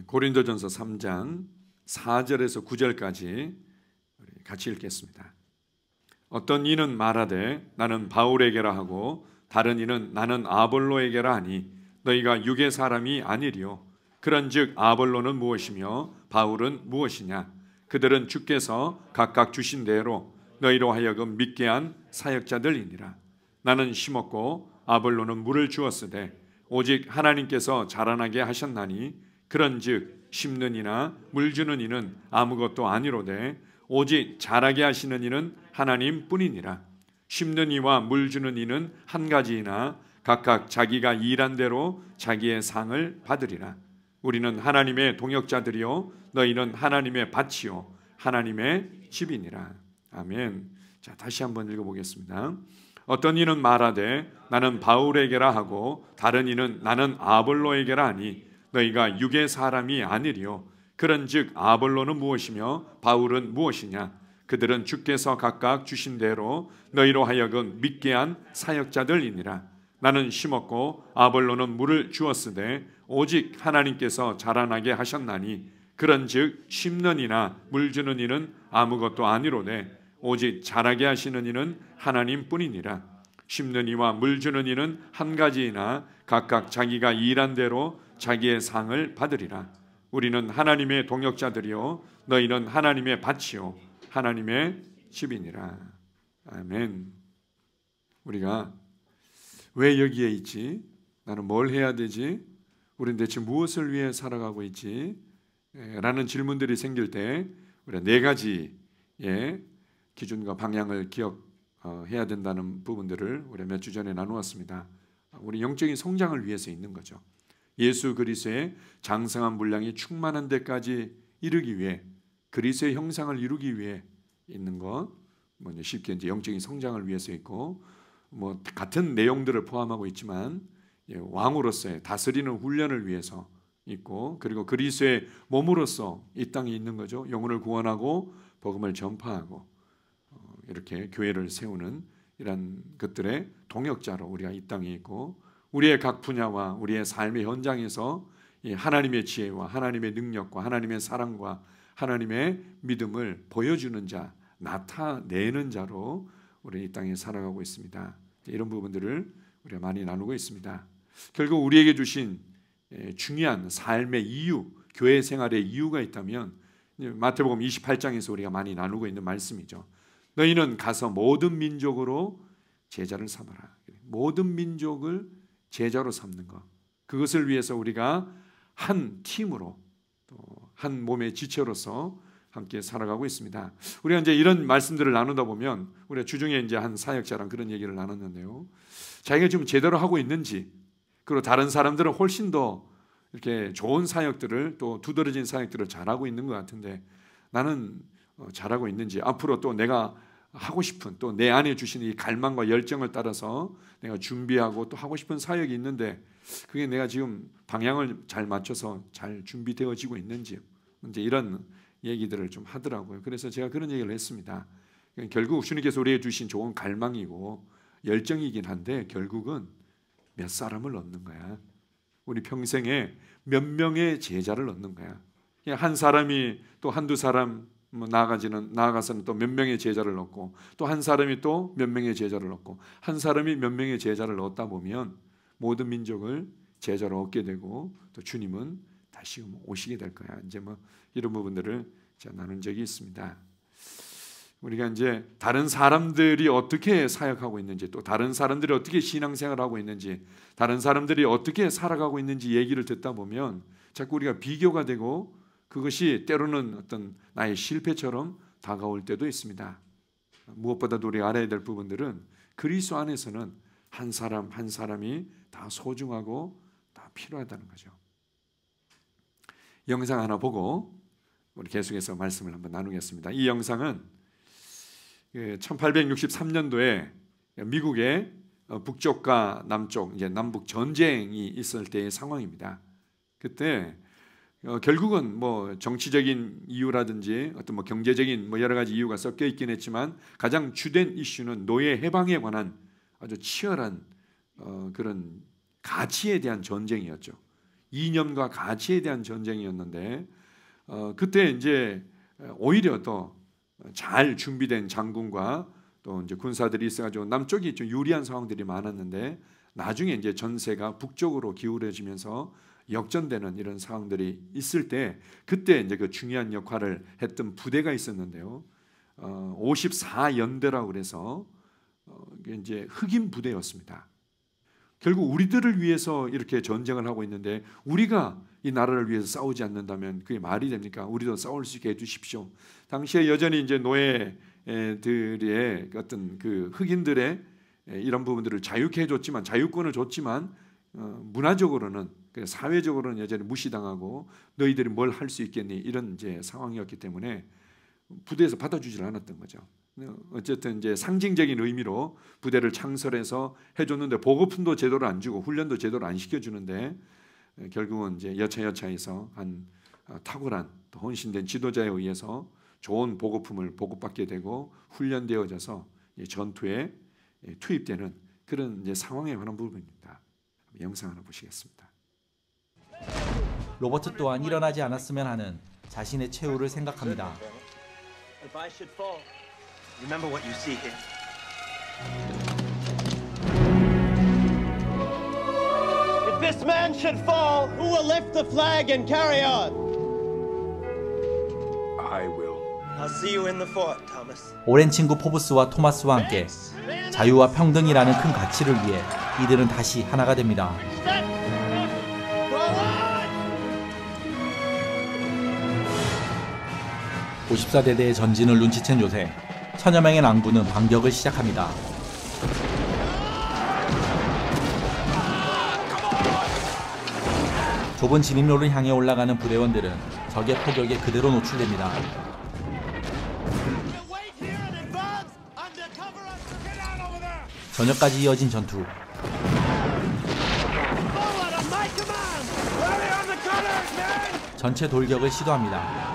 고린도전서 3장 4절에서 9절까지 같이 읽겠습니다. 어떤 이는 말하되 나는 바울에게라 하고 다른 이는 나는 아볼로에게라 하니 너희가 육의 사람이 아니리요. 그런즉 아볼로는 무엇이며 바울은 무엇이냐? 그들은 주께서 각각 주신 대로 너희로 하여금 믿게 한 사역자들이니라. 나는 심었고 아볼로는 물을 주었으되 오직 하나님께서 자라나게 하셨나니 그런즉 심는 이나 물 주는 이는 아무것도 아니로되 오직 자라게 하시는 이는 하나님뿐이니라. 심는 이와 물 주는 이는 한 가지이나 각각 자기가 일한 대로 자기의 상을 받으리라. 우리는 하나님의 동역자들이요 너희는 하나님의 밭이요 하나님의 집이니라. 아멘. 자, 다시 한번 읽어보겠습니다. 어떤 이는 말하되 나는 바울에게라 하고 다른 이는 나는 아볼로에게라 하니 너희가 육의 사람이 아니리요. 그런즉 아볼로는 무엇이며 바울은 무엇이냐? 그들은 주께서 각각 주신 대로 너희로 하여금 믿게 한 사역자들이니라. 나는 심었고 아볼로는 물을 주었으되 오직 하나님께서 자라나게 하셨나니 그런즉 심는 이나 물 주는 이는 아무것도 아니로되 오직 자라게 하시는 이는 하나님뿐이니라. 심는 이와 물 주는 이는 한 가지이나 각각 자기가 일한 대로 자기의 상을 받으리라. 우리는 하나님의 동역자들이요 너희는 하나님의 밭이요 하나님의 집이니라. 아멘. 우리가 왜 여기에 있지? 나는 뭘 해야 되지? 우리는 대체 무엇을 위해 살아가고 있지? 라는 질문들이 생길 때 우리가 네 가지의 기준과 방향을 기억해야 된다는 부분들을 우리가 몇 주 전에 나누었습니다. 우리 영적인 성장을 위해서 있는 거죠. 예수 그리스도의 장성한 분량이 충만한 데까지 이르기 위해 그리스도의 형상을 이루기 위해 있는 것, 쉽게 이제 영적인 성장을 위해서 있고, 같은 내용들을 포함하고 있지만 왕으로서의 다스리는 훈련을 위해서 있고, 그리고 그리스도의 몸으로서 이 땅에 있는 거죠. 영혼을 구원하고 복음을 전파하고 이렇게 교회를 세우는 이런 것들의 동역자로 우리가 이 땅에 있고, 우리의 각 분야와 우리의 삶의 현장에서 이 하나님의 지혜와 하나님의 능력과 하나님의 사랑과 하나님의 믿음을 보여주는 자, 나타내는 자로 우리 이 땅에 살아가고 있습니다. 이런 부분들을 우리가 많이 나누고 있습니다. 결국 우리에게 주신 중요한 삶의 이유, 교회 생활의 이유가 있다면 마태복음 28장에서 우리가 많이 나누고 있는 말씀이죠. 너희는 가서 모든 민족으로 제자를 삼아라. 모든 민족을 제자로 삼는 것, 그것을 위해서 우리가 한 팀으로 또 한 몸의 지체로서 함께 살아가고 있습니다. 우리가 이제 이런 말씀들을 나누다 보면 우리가 주중에 이제 한 사역자랑 그런 얘기를 나눴는데요. 자기가 지금 제대로 하고 있는지, 그리고 다른 사람들은 훨씬 더 이렇게 좋은 사역들을, 또 두드러진 사역들을 잘하고 있는 것 같은데 나는 잘하고 있는지, 앞으로 또 내가 하고 싶은, 또 내 안에 주신 이 갈망과 열정을 따라서 내가 준비하고 또 하고 싶은 사역이 있는데 그게 내가 지금 방향을 잘 맞춰서 잘 준비되어지고 있는지, 이제 이런 얘기들을 좀 하더라고요. 그래서 제가 그런 얘기를 했습니다. 결국 주님께서 우리에게 주신 좋은 갈망이고 열정이긴 한데 결국은 몇 사람을 얻는 거야. 우리 평생에 몇 명의 제자를 얻는 거야. 그냥 한 사람이 또 한두 사람 나아가서는 또 몇 명의 제자를 얻고, 또 한 사람이 또 몇 명의 제자를 얻고, 한 사람이 몇 명의 제자를 얻다 보면 모든 민족을 제자로 얻게 되고, 또 주님은 다시 오시게 될 거야. 이제 이런 부분들을 제가 나눈 적이 있습니다. 우리가 이제 다른 사람들이 어떻게 사역하고 있는지, 또 다른 사람들이 어떻게 신앙생활하고 있는지, 다른 사람들이 어떻게 살아가고 있는지 얘기를 듣다 보면 자꾸 우리가 비교가 되고, 그것이 때로는 어떤 나의 실패처럼 다가올 때도 있습니다. 무엇보다도 우리가 알아야 될 부분들은 그리스도 안에서는 한 사람 한 사람이 다 소중하고 다 필요하다는 거죠. 영상 하나 보고 우리 계속해서 말씀을 한번 나누겠습니다. 이 영상은 1863년도에 미국의 북쪽과 남쪽, 이제 남북 전쟁이 있을 때의 상황입니다. 그때 결국은 정치적인 이유라든지 어떤 경제적인 여러 가지 이유가 섞여 있긴 했지만 가장 주된 이슈는 노예 해방에 관한 아주 치열한 그런 가치에 대한 전쟁이었죠. 이념과 가치에 대한 전쟁이었는데 그때 이제 오히려 더 잘 준비된 장군과 또 이제 군사들이 있어가지고 남쪽이 좀 유리한 상황들이 많았는데 나중에 이제 전세가 북쪽으로 기울어지면서 역전되는 이런 상황들이 있을 때 그때 이제 그 중요한 역할을 했던 부대가 있었는데요. 54연대라고 그래서 이게 이제 흑인 부대였습니다. 결국 우리들을 위해서 이렇게 전쟁을 하고 있는데 우리가 이 나라를 위해서 싸우지 않는다면 그게 말이 됩니까? 우리도 싸울 수 있게 해주십시오. 당시에 여전히 이제 노예들의 어떤 그 흑인들의 이런 부분들을 자유케 해줬지만 자유권을 줬지만 문화적으로는 사회적으로는 여전히 무시당하고 너희들이 뭘 할 수 있겠니 이런 이제 상황이었기 때문에 부대에서 받아주질 않았던 거죠. 어쨌든 이제 상징적인 의미로 부대를 창설해서 해줬는데 보급품도 제대로 안 주고 훈련도 제대로 안 시켜주는데 결국은 이제 여차여차해서 한 탁월한 또 헌신된 지도자에 의해서 좋은 보급품을 보급받게 되고 훈련되어져서 전투에 투입되는 그런 이제 상황에 관한 부분입니다. 영상 하나 보시겠습니다. 로버트 또한 일어나지 않았으면 하는 자신의 최후를 생각합니다. If I should fall, remember what you see here. If this man should fall, who will lift the flag and carry on? I will. I'll see you in the fort, Thomas. 오랜 친구 포브스와 토마스와 함께 자유와 평등이라는 큰 가치를 위해 이들은 다시 하나가 됩니다. Step! Go on! 54대대의 전진을 눈치챈 요새 천여 명의 낭부는 반격을 시작합니다. 좁은 진입로를 향해 올라가는 부대원들은 적의 포격에 그대로 노출됩니다. 저녁까지 이어진 전투. 전체 돌격을 시도합니다.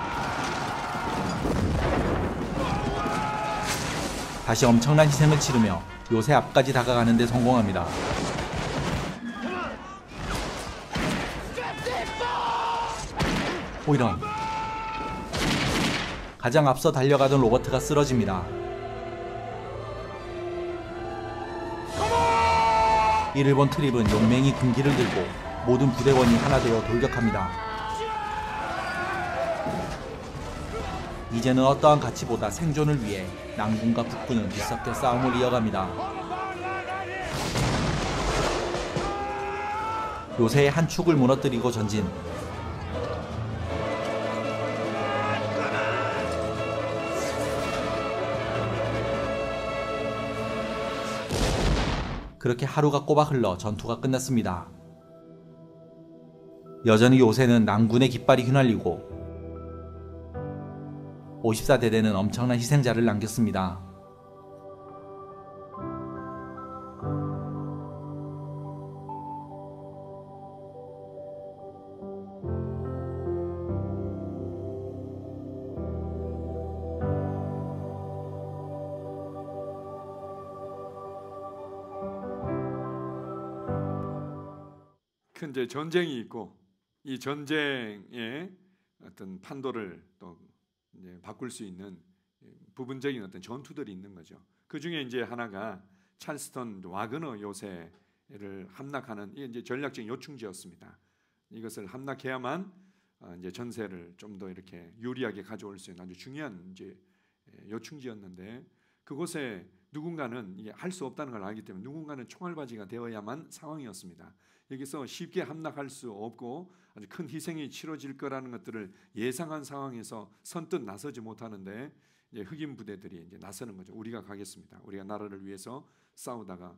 다시 엄청난 희생을 치르며 요새 앞까지 다가가는 데 성공합니다. 오, 이런. 가장 앞서 달려가던 로버트가 쓰러집니다. 이를 본 트립은 용맹히 군기를 들고 모든 부대원이 하나 되어 돌격합니다. 이제는 어떠한 가치보다 생존을 위해 낭군과 북군은 뒤섞여 싸움을 이어갑니다. 요새의 한 축을 무너뜨리고 전진. 그렇게 하루가 꼬박 흘러 전투가 끝났습니다. 여전히 요새는 낭군의 깃발이 휘날리고 54대대는 엄청난 희생자를 남겼습니다. 큰 이제 전쟁이 있고 이 전쟁의 어떤 판도를 또 이제 바꿀 수 있는 부분적인 어떤 전투들이 있는 거죠. 그 중에 이제 하나가 찰스턴 와그너 요새를 함락하는 이게 이제 전략적인 요충지였습니다. 이것을 함락해야만 이제 전세를 좀 더 이렇게 유리하게 가져올 수 있는 아주 중요한 이제 요충지였는데 그곳에 누군가는 이게 할 수 없다는 걸 알기 때문에 누군가는 총알바지가 되어야만 상황이었습니다. 여기서 쉽게 함락할 수 없고 아주 큰 희생이 치러질 거라는 것들을 예상한 상황에서 선뜻 나서지 못하는데 이제 흑인 부대들이 이제 나서는 거죠. 우리가 가겠습니다. 우리가 나라를 위해서 싸우다가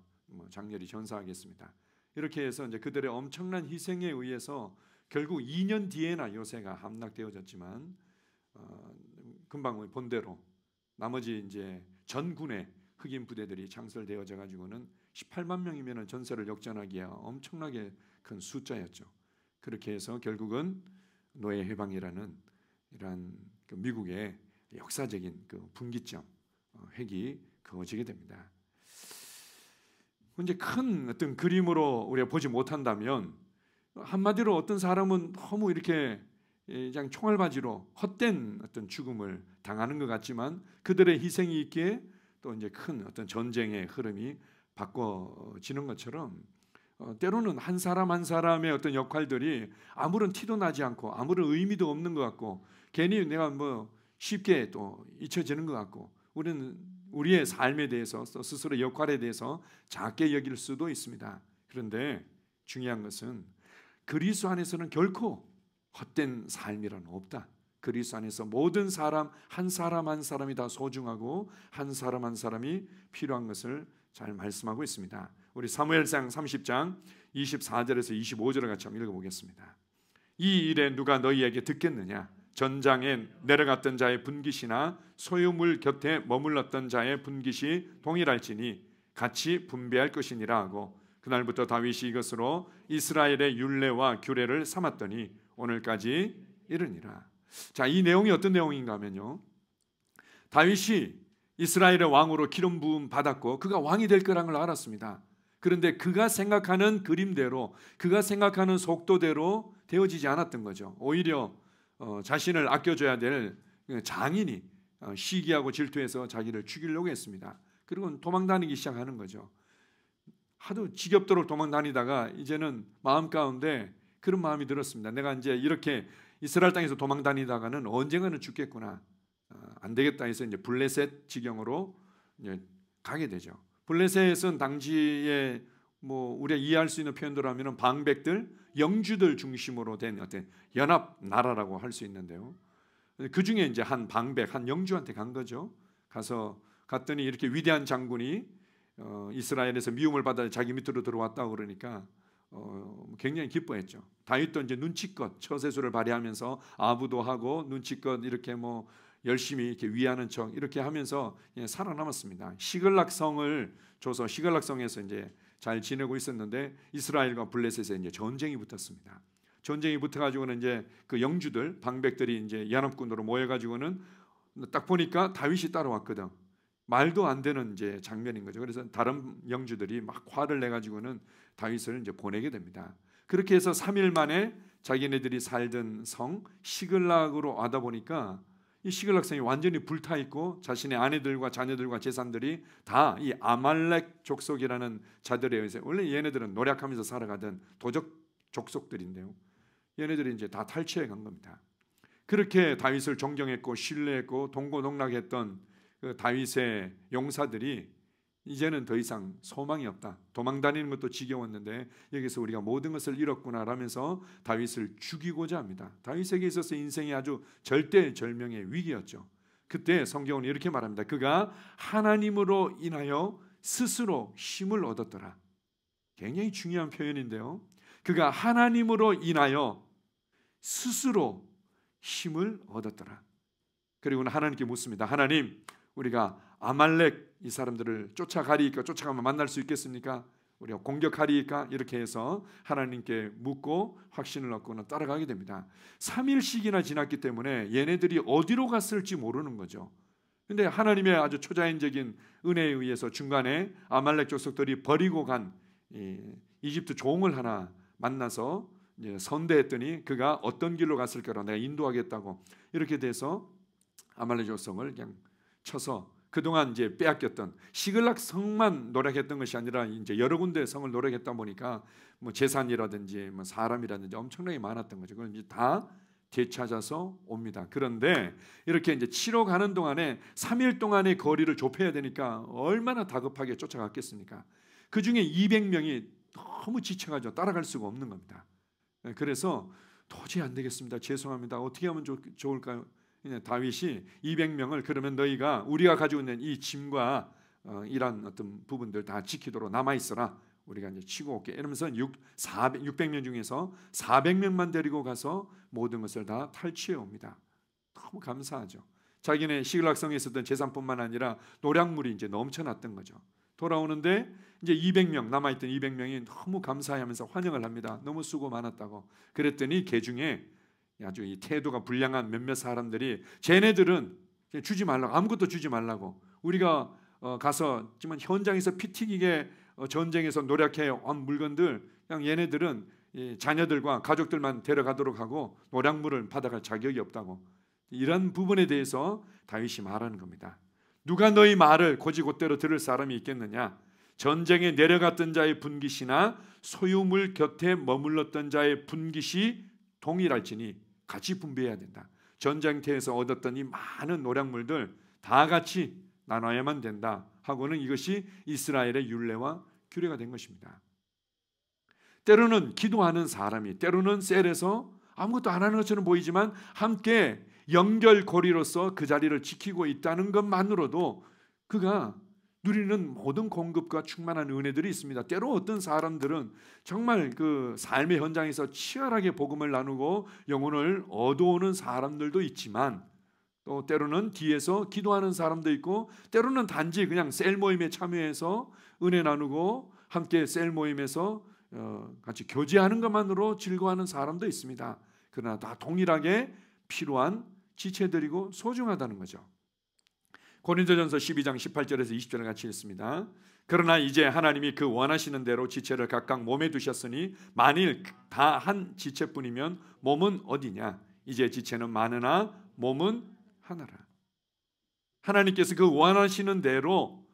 장렬히 전사하겠습니다. 이렇게 해서 이제 그들의 엄청난 희생에 의해서 결국 2년 뒤에나 요새가 함락되어졌지만 금방 본대로 나머지 이제 전군의 흑인 부대들이 창설되어져 가지고는 18만 명이면 전세를 역전하기야 엄청나게 큰 숫자였죠. 그렇게 해서 결국은 노예 해방이라는 이러한 그 미국의 역사적인 그 분기점 획이 그어지게 됩니다. 이제 큰 어떤 그림으로 우리가 보지 못한다면 한마디로 어떤 사람은 너무 이렇게 그냥 총알바지로 헛된 어떤 죽음을 당하는 것 같지만 그들의 희생이 있기에 또 이제 큰 어떤 전쟁의 흐름이 바꿔지는 것처럼 때로는 한 사람 한 사람의 어떤 역할들이 아무런 티도 나지 않고 아무런 의미도 없는 것 같고 괜히 내가 뭐 쉽게 또 잊혀지는 것 같고 우리는 우리의 삶에 대해서 스스로 역할에 대해서 작게 여길 수도 있습니다. 그런데 중요한 것은 그리스도 안에서는 결코 헛된 삶이란 없다. 그리스도 안에서 모든 사람 한 사람이 다 소중하고 한 사람이 필요한 것을 잘 말씀하고 있습니다. 우리 사무엘상 30장 24절에서 25절을 같이 한번 읽어보겠습니다. 이 일에 누가 너희에게 듣겠느냐? 전장에 내려갔던 자의 분깃이나 소유물 곁에 머물렀던 자의 분깃이 동일할지니 같이 분배할 것이니라 하고 그날부터 다윗이 이것으로 이스라엘의 율례와 규례를 삼았더니 오늘까지 이르니라. 자, 이 내용이 어떤 내용인가 하면요, 다윗이 이스라엘의 왕으로 기름 부음 받았고 그가 왕이 될 거라는 걸 알았습니다. 그런데 그가 생각하는 그림대로 그가 생각하는 속도대로 되어지지 않았던 거죠. 오히려 자신을 아껴줘야 될 장인이 시기하고 질투해서 자기를 죽이려고 했습니다. 그리고 도망다니기 시작하는 거죠. 하도 지겹도록 도망다니다가 이제는 마음 가운데 그런 마음이 들었습니다. 내가 이제 이렇게 이스라엘 땅에서 도망다니다가는 언젠가는 죽겠구나. 안 되겠다 해서 이제 블레셋 지경으로 이제 가게 되죠. 블레셋은 당시에 뭐 우리가 이해할 수 있는 표현대로 하면은 방백들, 영주들 중심으로 된 어떤 연합 나라라고 할 수 있는데요. 그 중에 이제 한 방백, 한 영주한테 간 거죠. 갔더니 이렇게 위대한 장군이 이스라엘에서 미움을 받아 자기 밑으로 들어왔다고 그러니까 굉장히 기뻐했죠. 다윗도 이제 눈치껏 처세술을 발휘하면서 아부도 하고 눈치껏 이렇게 뭐 열심히 이렇게 위하는 척 이렇게 하면서 살아남았습니다. 시글락성을 줘서 시글락성에서 이제 잘 지내고 있었는데 이스라엘과 블레셋에 이제 전쟁이 붙었습니다. 전쟁이 붙어가지고는 이제 그 영주들 방백들이 이제 연합군으로 모여가지고는 딱 보니까 다윗이 따라왔거든. 말도 안 되는 이제 장면인 거죠. 그래서 다른 영주들이 막 화를 내 가지고는 다윗을 이제 보내게 됩니다. 그렇게 해서 3일 만에 자기네들이 살던 성 시글락으로 와다 보니까 이 시글락 성이 완전히 불타 있고 자신의 아내들과 자녀들과 재산들이 다 이 아말렉 족속이라는 자들에 의해서, 원래 얘네들은 노력하면서 살아가던 도적 족속들인데요. 얘네들이 이제 다 탈취해 간 겁니다. 그렇게 다윗을 존경했고 신뢰했고 동고동락했던 그 다윗의 용사들이 이제는 더 이상 소망이 없다. 도망다니는 것도 지겨웠는데 여기서 우리가 모든 것을 잃었구나라면서 다윗을 죽이고자 합니다. 다윗에게 있어서 인생이 아주 절대절명의 위기였죠. 그때 성경은 이렇게 말합니다. 그가 하나님으로 인하여 스스로 힘을 얻었더라. 굉장히 중요한 표현인데요. 그가 하나님으로 인하여 스스로 힘을 얻었더라. 그리고는 하나님께 묻습니다. 하나님, 우리가 아말렉 이 사람들을 쫓아가리까? 쫓아가면 만날 수 있겠습니까? 우리가 공격하리까? 이렇게 해서 하나님께 묻고 확신을 얻고는 따라가게 됩니다. 3일씩이나 지났기 때문에 얘네들이 어디로 갔을지 모르는 거죠. 근데 하나님의 아주 초자연적인 은혜에 의해서 중간에 아말렉 족속들이 버리고 간 이집트 종을 하나 만나서 이제 선대했더니 그가 어떤 길로 갔을 거라 내가 인도하겠다고 이렇게 돼서 아말렉 족속을 그냥 쳐서 그동안 이제 빼앗겼던 시글락 성만 노력했던 것이 아니라 이제 여러 군데 성을 노력했다 보니까 뭐 재산이라든지 뭐 사람이라든지 엄청나게 많았던 거죠. 그건 이제 다 되찾아서 옵니다. 그런데 이렇게 이제 치러 가는 동안에 3일 동안의 거리를 좁혀야 되니까 얼마나 다급하게 쫓아갔겠습니까? 그 중에 200명이 너무 지쳐가지고 따라갈 수가 없는 겁니다. 그래서 도저히 안 되겠습니다. 죄송합니다. 어떻게 하면 좋을까요? 다윗이 200명을 그러면 너희가 우리가 가지고 있는 이 짐과 이런 어떤 부분들 다 지키도록 남아 있어라. 우리가 이제 치고 올게. 이러면서 600명 중에서 400명만 데리고 가서 모든 것을 다 탈취해 옵니다. 너무 감사하죠. 자기네 시글락성에 있었던 재산뿐만 아니라 노략물이 이제 넘쳐났던 거죠. 돌아오는데 이제 200명 남아있던 200명이 너무 감사해하면서 환영을 합니다. 너무 수고 많았다고. 그랬더니 그 중에 아주 이 태도가 불량한 몇몇 사람들이 쟤네들은 주지 말라고, 아무것도 주지 말라고, 우리가 가서 지금 현장에서 피 튀기게 전쟁에서 노력해 온 물건들 그냥 얘네들은 자녀들과 가족들만 데려가도록 하고 노략물을 받아갈 자격이 없다고, 이런 부분에 대해서 다윗이 말하는 겁니다. 누가 너희 말을 곧이곧대로 들을 사람이 있겠느냐? 전쟁에 내려갔던 자의 분깃이나 소유물 곁에 머물렀던 자의 분깃이 동일할지니 같이 분배해야 된다. 전쟁터에서 얻었던 이 많은 노략물들 다 같이 나눠야만 된다 하고는 이것이 이스라엘의 율례와 규례가 된 것입니다. 때로는 기도하는 사람이, 때로는 셀에서 아무것도 안 하는 것처럼 보이지만 함께 연결고리로서 그 자리를 지키고 있다는 것만으로도 그가 누리는 모든 공급과 충만한 은혜들이 있습니다. 때로 어떤 사람들은 정말 그 삶의 현장에서 치열하게 복음을 나누고 영혼을 얻어오는 사람들도 있지만, 또 때로는 뒤에서 기도하는 사람도 있고, 때로는 단지 그냥 셀 모임에 참여해서 은혜 나누고 함께 셀 모임에서 같이 교제하는 것만으로 즐거워하는 사람도 있습니다. 그러나 다 동일하게 필요한 지체들이고 소중하다는 거죠. 고린도전서 12장 18절에서 20절을 같이 읽습니다. 그러나 이제 하나님이 그 원하시는 대로 지체를 각각 몸에 두셨으니 만일 다 한 지체뿐이면 몸은 어디냐? 이제 지체는 많으나 몸은 하나라. 하나님께서 그 원하시는 대로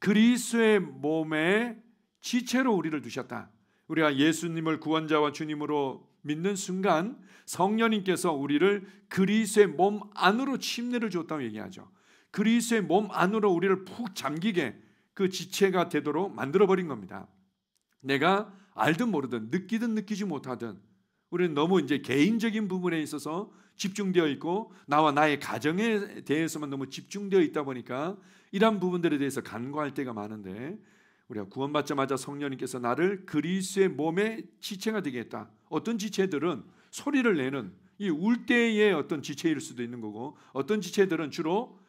그리스도의 몸에 지체로 우리를 두셨다. 우리가 예수님을 구원자와 주님으로 믿는 순간 성령님께서 우리를 그리스도의 몸 안으로 침례를 줬다고 얘기하죠. 그리스도의 몸 안으로 우리를 푹 잠기게 그 지체가 되도록 만들어버린 겁니다. 내가 알든 모르든 느끼든 느끼지 못하든 우리는 너무 이제 개인적인 부분에 있어서 집중되어 있고 나와 나의 가정에 대해서만 너무 집중되어 있다 보니까 이런 부분들에 대해서 간과할 때가 많은데, 우리가 구원받자마자 성령님께서 나를 그리스도의 몸의 지체가 되게 했다. 어떤 지체들은 소리를 내는 이 울 때의 어떤 지체일 수도 있는 거고, 어떤 지체들은 주로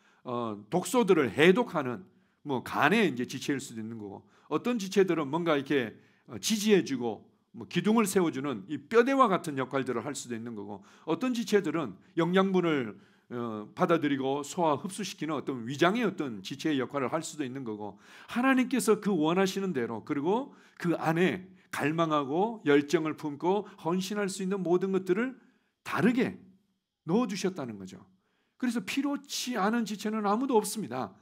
독소들을 해독하는 뭐 간의 이제 지체일 수도 있는 거고, 어떤 지체들은 뭔가 이렇게 지지해주고 뭐 기둥을 세워주는 이 뼈대와 같은 역할들을 할 수도 있는 거고, 어떤 지체들은 영양분을 받아들이고 소화 흡수시키는 어떤 위장의 어떤 지체의 역할을 할 수도 있는 거고, 하나님께서 그 원하시는 대로 그리고 그 안에 갈망하고 열정을 품고 헌신할 수 있는 모든 것들을 다르게 넣어주셨다는 거죠. 그래서 필요치 않은 지체는 아무도 없습니다.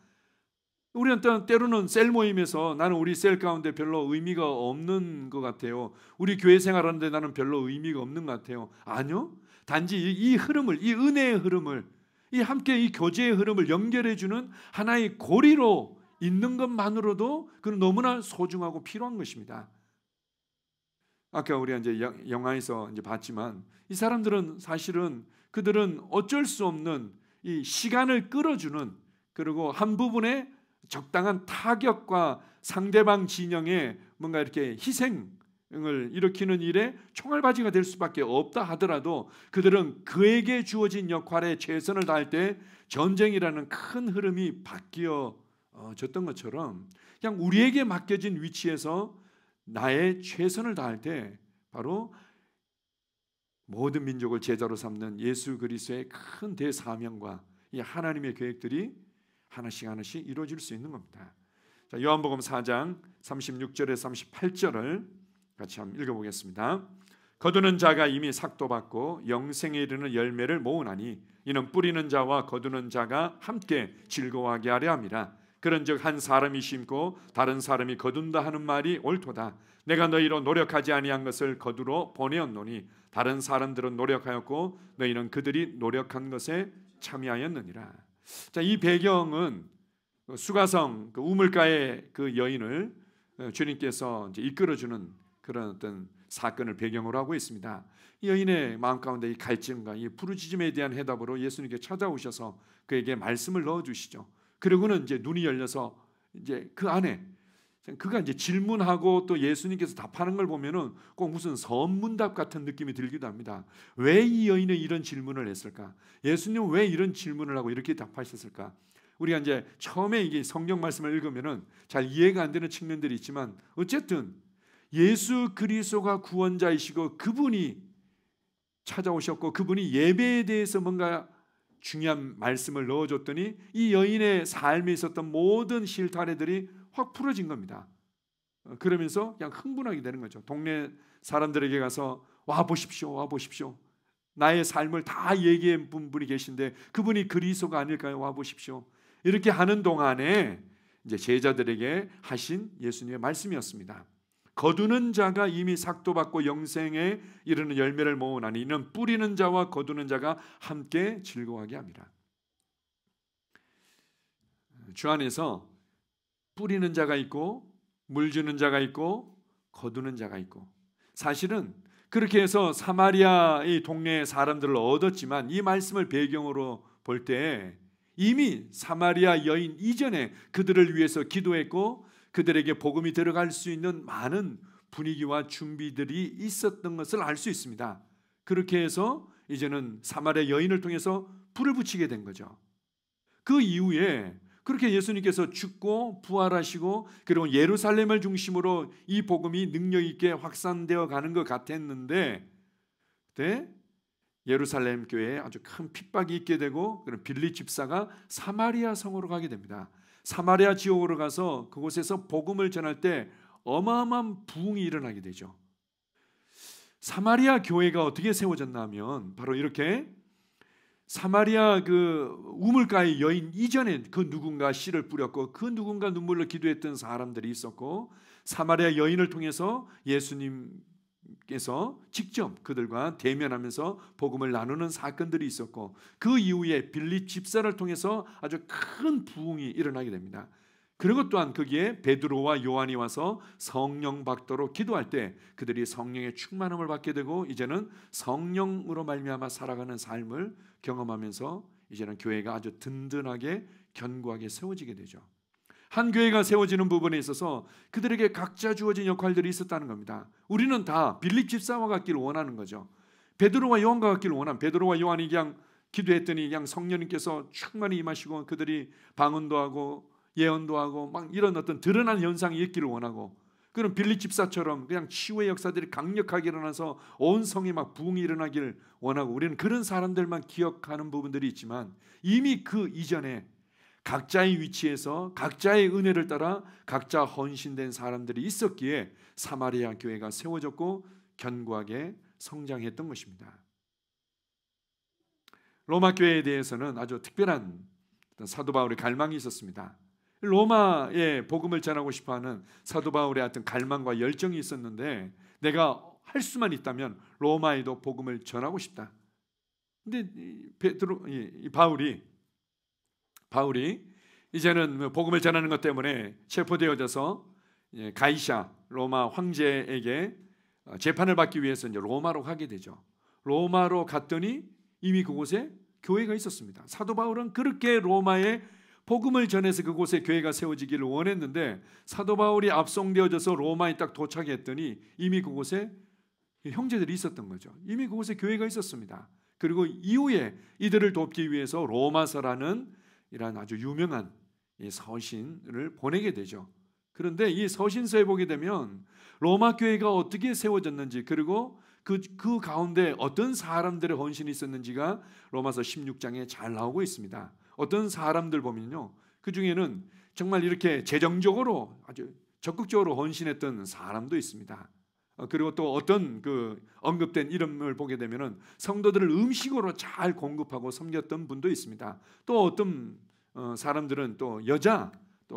우리는 때로는 셀 모임에서 나는 우리 셀 가운데 별로 의미가 없는 것 같아요. 우리 교회 생활하는데 나는 별로 의미가 없는 것 같아요. 아니요. 단지 이 흐름을, 이 은혜의 흐름을, 이 함께 이 교제의 흐름을 연결해주는 하나의 고리로 있는 것만으로도 그는 너무나 소중하고 필요한 것입니다. 아까 우리가 이제 영화에서 이제 봤지만 이 사람들은 사실은 그들은 어쩔 수 없는 이 시간을 끌어주는, 그리고 한 부분에 적당한 타격과 상대방 진영에 뭔가 이렇게 희생을 일으키는 일에 총알바지가 될 수밖에 없다 하더라도 그들은 그에게 주어진 역할에 최선을 다할 때 전쟁이라는 큰 흐름이 바뀌어졌던 것처럼 그냥 우리에게 맡겨진 위치에서 나의 최선을 다할 때 바로 모든 민족을 제자로 삼는 예수 그리스도의 큰 대사명과 이 하나님의 계획들이 하나씩 하나씩 이루어질 수 있는 겁니다. 자, 요한복음 4장 36절에서 38절을 같이 한번 읽어보겠습니다. 거두는 자가 이미 삭도받고 영생에 이르는 열매를 모으나니 이는 뿌리는 자와 거두는 자가 함께 즐거워하게 하려 함이라. 그런즉 한 사람이 심고 다른 사람이 거둔다 하는 말이 옳도다. 내가 너희로 노력하지 아니한 것을 거두러 보내었노니 다른 사람들은 노력하였고 너희는 그들이 노력한 것에 참여하였느니라. 자, 이 배경은 수가성 그 우물가의 그 여인을 주님께서 이제 이끌어주는 그런 어떤 사건을 배경으로 하고 있습니다. 이 여인의 마음 가운데 이 갈증과 이 부르짖음에 대한 해답으로 예수님께 찾아오셔서 그에게 말씀을 넣어주시죠. 그리고는 이제 눈이 열려서 이제 그 안에 그가 이제 질문하고 또 예수님께서 답하는 걸 보면은 꼭 무슨 선문답 같은 느낌이 들기도 합니다. 왜 이 여인은 이런 질문을 했을까? 예수님은 왜 이런 질문을 하고 이렇게 답하셨을까? 우리가 이제 처음에 이게 성경 말씀을 읽으면은 잘 이해가 안 되는 측면들이 있지만 어쨌든 예수 그리스도가 구원자이시고 그분이 찾아오셨고 그분이 예배에 대해서 뭔가 중요한 말씀을 넣어줬더니 이 여인의 삶에 있었던 모든 실타래들이 확 풀어진 겁니다. 그러면서 그냥 흥분하게 되는 거죠. 동네 사람들에게 가서 와 보십시오, 와 보십시오. 나의 삶을 다 얘기해 본 분이 계신데 그분이 그리스도가 아닐까요? 와 보십시오. 이렇게 하는 동안에 이제 제자들에게 하신 예수님의 말씀이었습니다. 거두는 자가 이미 삭도받고 영생에 이르는 열매를 모으나니 이는 뿌리는 자와 거두는 자가 함께 즐거워하게 합니다. 주 안에서 뿌리는 자가 있고 물 주는 자가 있고 거두는 자가 있고, 사실은 그렇게 해서 사마리아의 동네 사람들을 얻었지만 이 말씀을 배경으로 볼 때 이미 사마리아 여인 이전에 그들을 위해서 기도했고 그들에게 복음이 들어갈 수 있는 많은 분위기와 준비들이 있었던 것을 알 수 있습니다. 그렇게 해서 이제는 사마리아 여인을 통해서 불을 붙이게 된 거죠. 그 이후에 그렇게 예수님께서 죽고 부활하시고 그리고 예루살렘을 중심으로 이 복음이 능력 있게 확산되어 가는 것 같았는데, 그때 예루살렘 교회에 아주 큰 핍박이 있게 되고 그런 빌립 집사가 사마리아 성으로 가게 됩니다. 사마리아 지역으로 가서 그곳에서 복음을 전할 때 어마어마한 부흥이 일어나게 되죠. 사마리아 교회가 어떻게 세워졌나 하면 바로 이렇게 사마리아 그 우물가의 여인 이전에 그 누군가 씨를 뿌렸고 그 누군가 눈물로 기도했던 사람들이 있었고, 사마리아 여인을 통해서 예수님께서 직접 그들과 대면하면서 복음을 나누는 사건들이 있었고, 그 이후에 빌립 집사를 통해서 아주 큰 부흥이 일어나게 됩니다. 그리고 또한 거기에 베드로와 요한이 와서 성령 받도록 기도할 때 그들이 성령의 충만함을 받게 되고 이제는 성령으로 말미암아 살아가는 삶을 경험하면서 이제는 교회가 아주 든든하게 견고하게 세워지게 되죠. 한 교회가 세워지는 부분에 있어서 그들에게 각자 주어진 역할들이 있었다는 겁니다. 우리는 다 빌립 집사와 같기를 원하는 거죠. 베드로와 요한과 같기를 원하는, 베드로와 요한이 그냥 기도했더니 그냥 성령님께서 충만히 임하시고 그들이 방언도 하고 예언도 하고 막 이런 어떤 드러난 현상이 있기를 원하고, 그런 빌립 집사처럼 그냥 치유의 역사들이 강력하게 일어나서 온 성에 막 부흥이 일어나기를 원하고, 우리는 그런 사람들만 기억하는 부분들이 있지만 이미 그 이전에 각자의 위치에서 각자의 은혜를 따라 각자 헌신된 사람들이 있었기에 사마리아 교회가 세워졌고 견고하게 성장했던 것입니다. 로마 교회에 대해서는 아주 특별한 사도 바울의 갈망이 있었습니다. 로마에 복음을 전하고 싶어하는 사도 바울의 어떤 갈망과 열정이 있었는데, 내가 할 수만 있다면 로마에도 복음을 전하고 싶다. 근데 바울이 이제는 복음을 전하는 것 때문에 체포되어져서 가이사 로마 황제에게 재판을 받기 위해서 이제 로마로 가게 되죠. 로마로 갔더니 이미 그곳에 교회가 있었습니다. 사도 바울은 그렇게 로마에 복음을 전해서 그곳에 교회가 세워지기를 원했는데, 사도 바울이 압송되어져서 로마에 딱 도착했더니 이미 그곳에 형제들이 있었던 거죠. 이미 그곳에 교회가 있었습니다. 그리고 이후에 이들을 돕기 위해서 로마서라는 이런 아주 유명한 이 서신을 보내게 되죠. 그런데 이 서신서에 보게 되면 로마 교회가 어떻게 세워졌는지, 그리고 그 가운데 어떤 사람들의 헌신이 있었는지가 로마서 16장에 잘 나오고 있습니다. 어떤 사람들 보면요, 그 중에는 정말 이렇게 재정적으로 아주 적극적으로 헌신했던 사람도 있습니다. 그리고 또 어떤 그 언급된 이름을 보게 되면은 성도들을 음식으로 잘 공급하고 섬겼던 분도 있습니다. 또 어떤 사람들은 또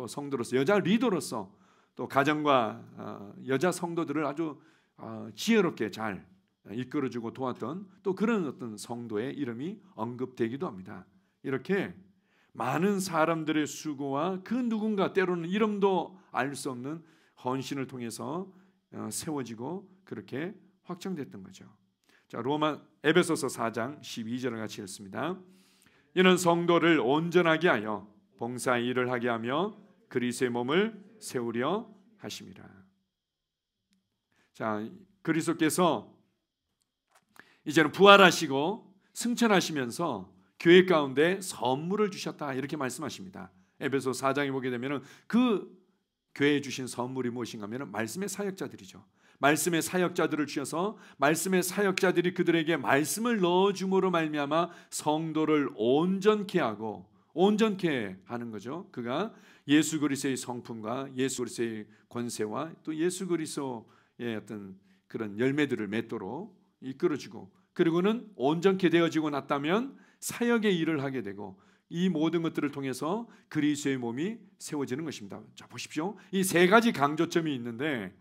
성도로서 여자 리더로서 또 가정과 여자 성도들을 아주 지혜롭게 잘 이끌어주고 도왔던 또 그런 어떤 성도의 이름이 언급되기도 합니다. 이렇게 많은 사람들의 수고와 그 누군가 때로는 이름도 알 수 없는 헌신을 통해서 세워지고 그렇게 확정됐던 거죠. 자, 에베소서 4장 12절을 같이 읽습니다. 이는 성도를 온전하게 하여 봉사의 일을 하게 하며 그리스도의 몸을 세우려 하심이라. 자, 그리스도께서 이제는 부활하시고 승천하시면서 교회 가운데 선물을 주셨다, 이렇게 말씀하십니다. 에베소 4장에 보게 되면 그 교회에 주신 선물이 무엇인가 하면 말씀의 사역자들이죠. 말씀의 사역자들을 주셔서 말씀의 사역자들이 그들에게 말씀을 넣어줌으로 말미암아 성도를 온전케 하고 온전케 하는 거죠. 그가 예수 그리스도의 성품과 예수 그리스도의 권세와 또 예수 그리스도의 어떤 그런 열매들을 맺도록 이끌어주고, 그리고는 온전케 되어지고 났다면 사역의 일을 하게 되고, 이 모든 것들을 통해서 그리스도의 몸이 세워지는 것입니다. 자, 보십시오. 이 세 가지 강조점이 있는데,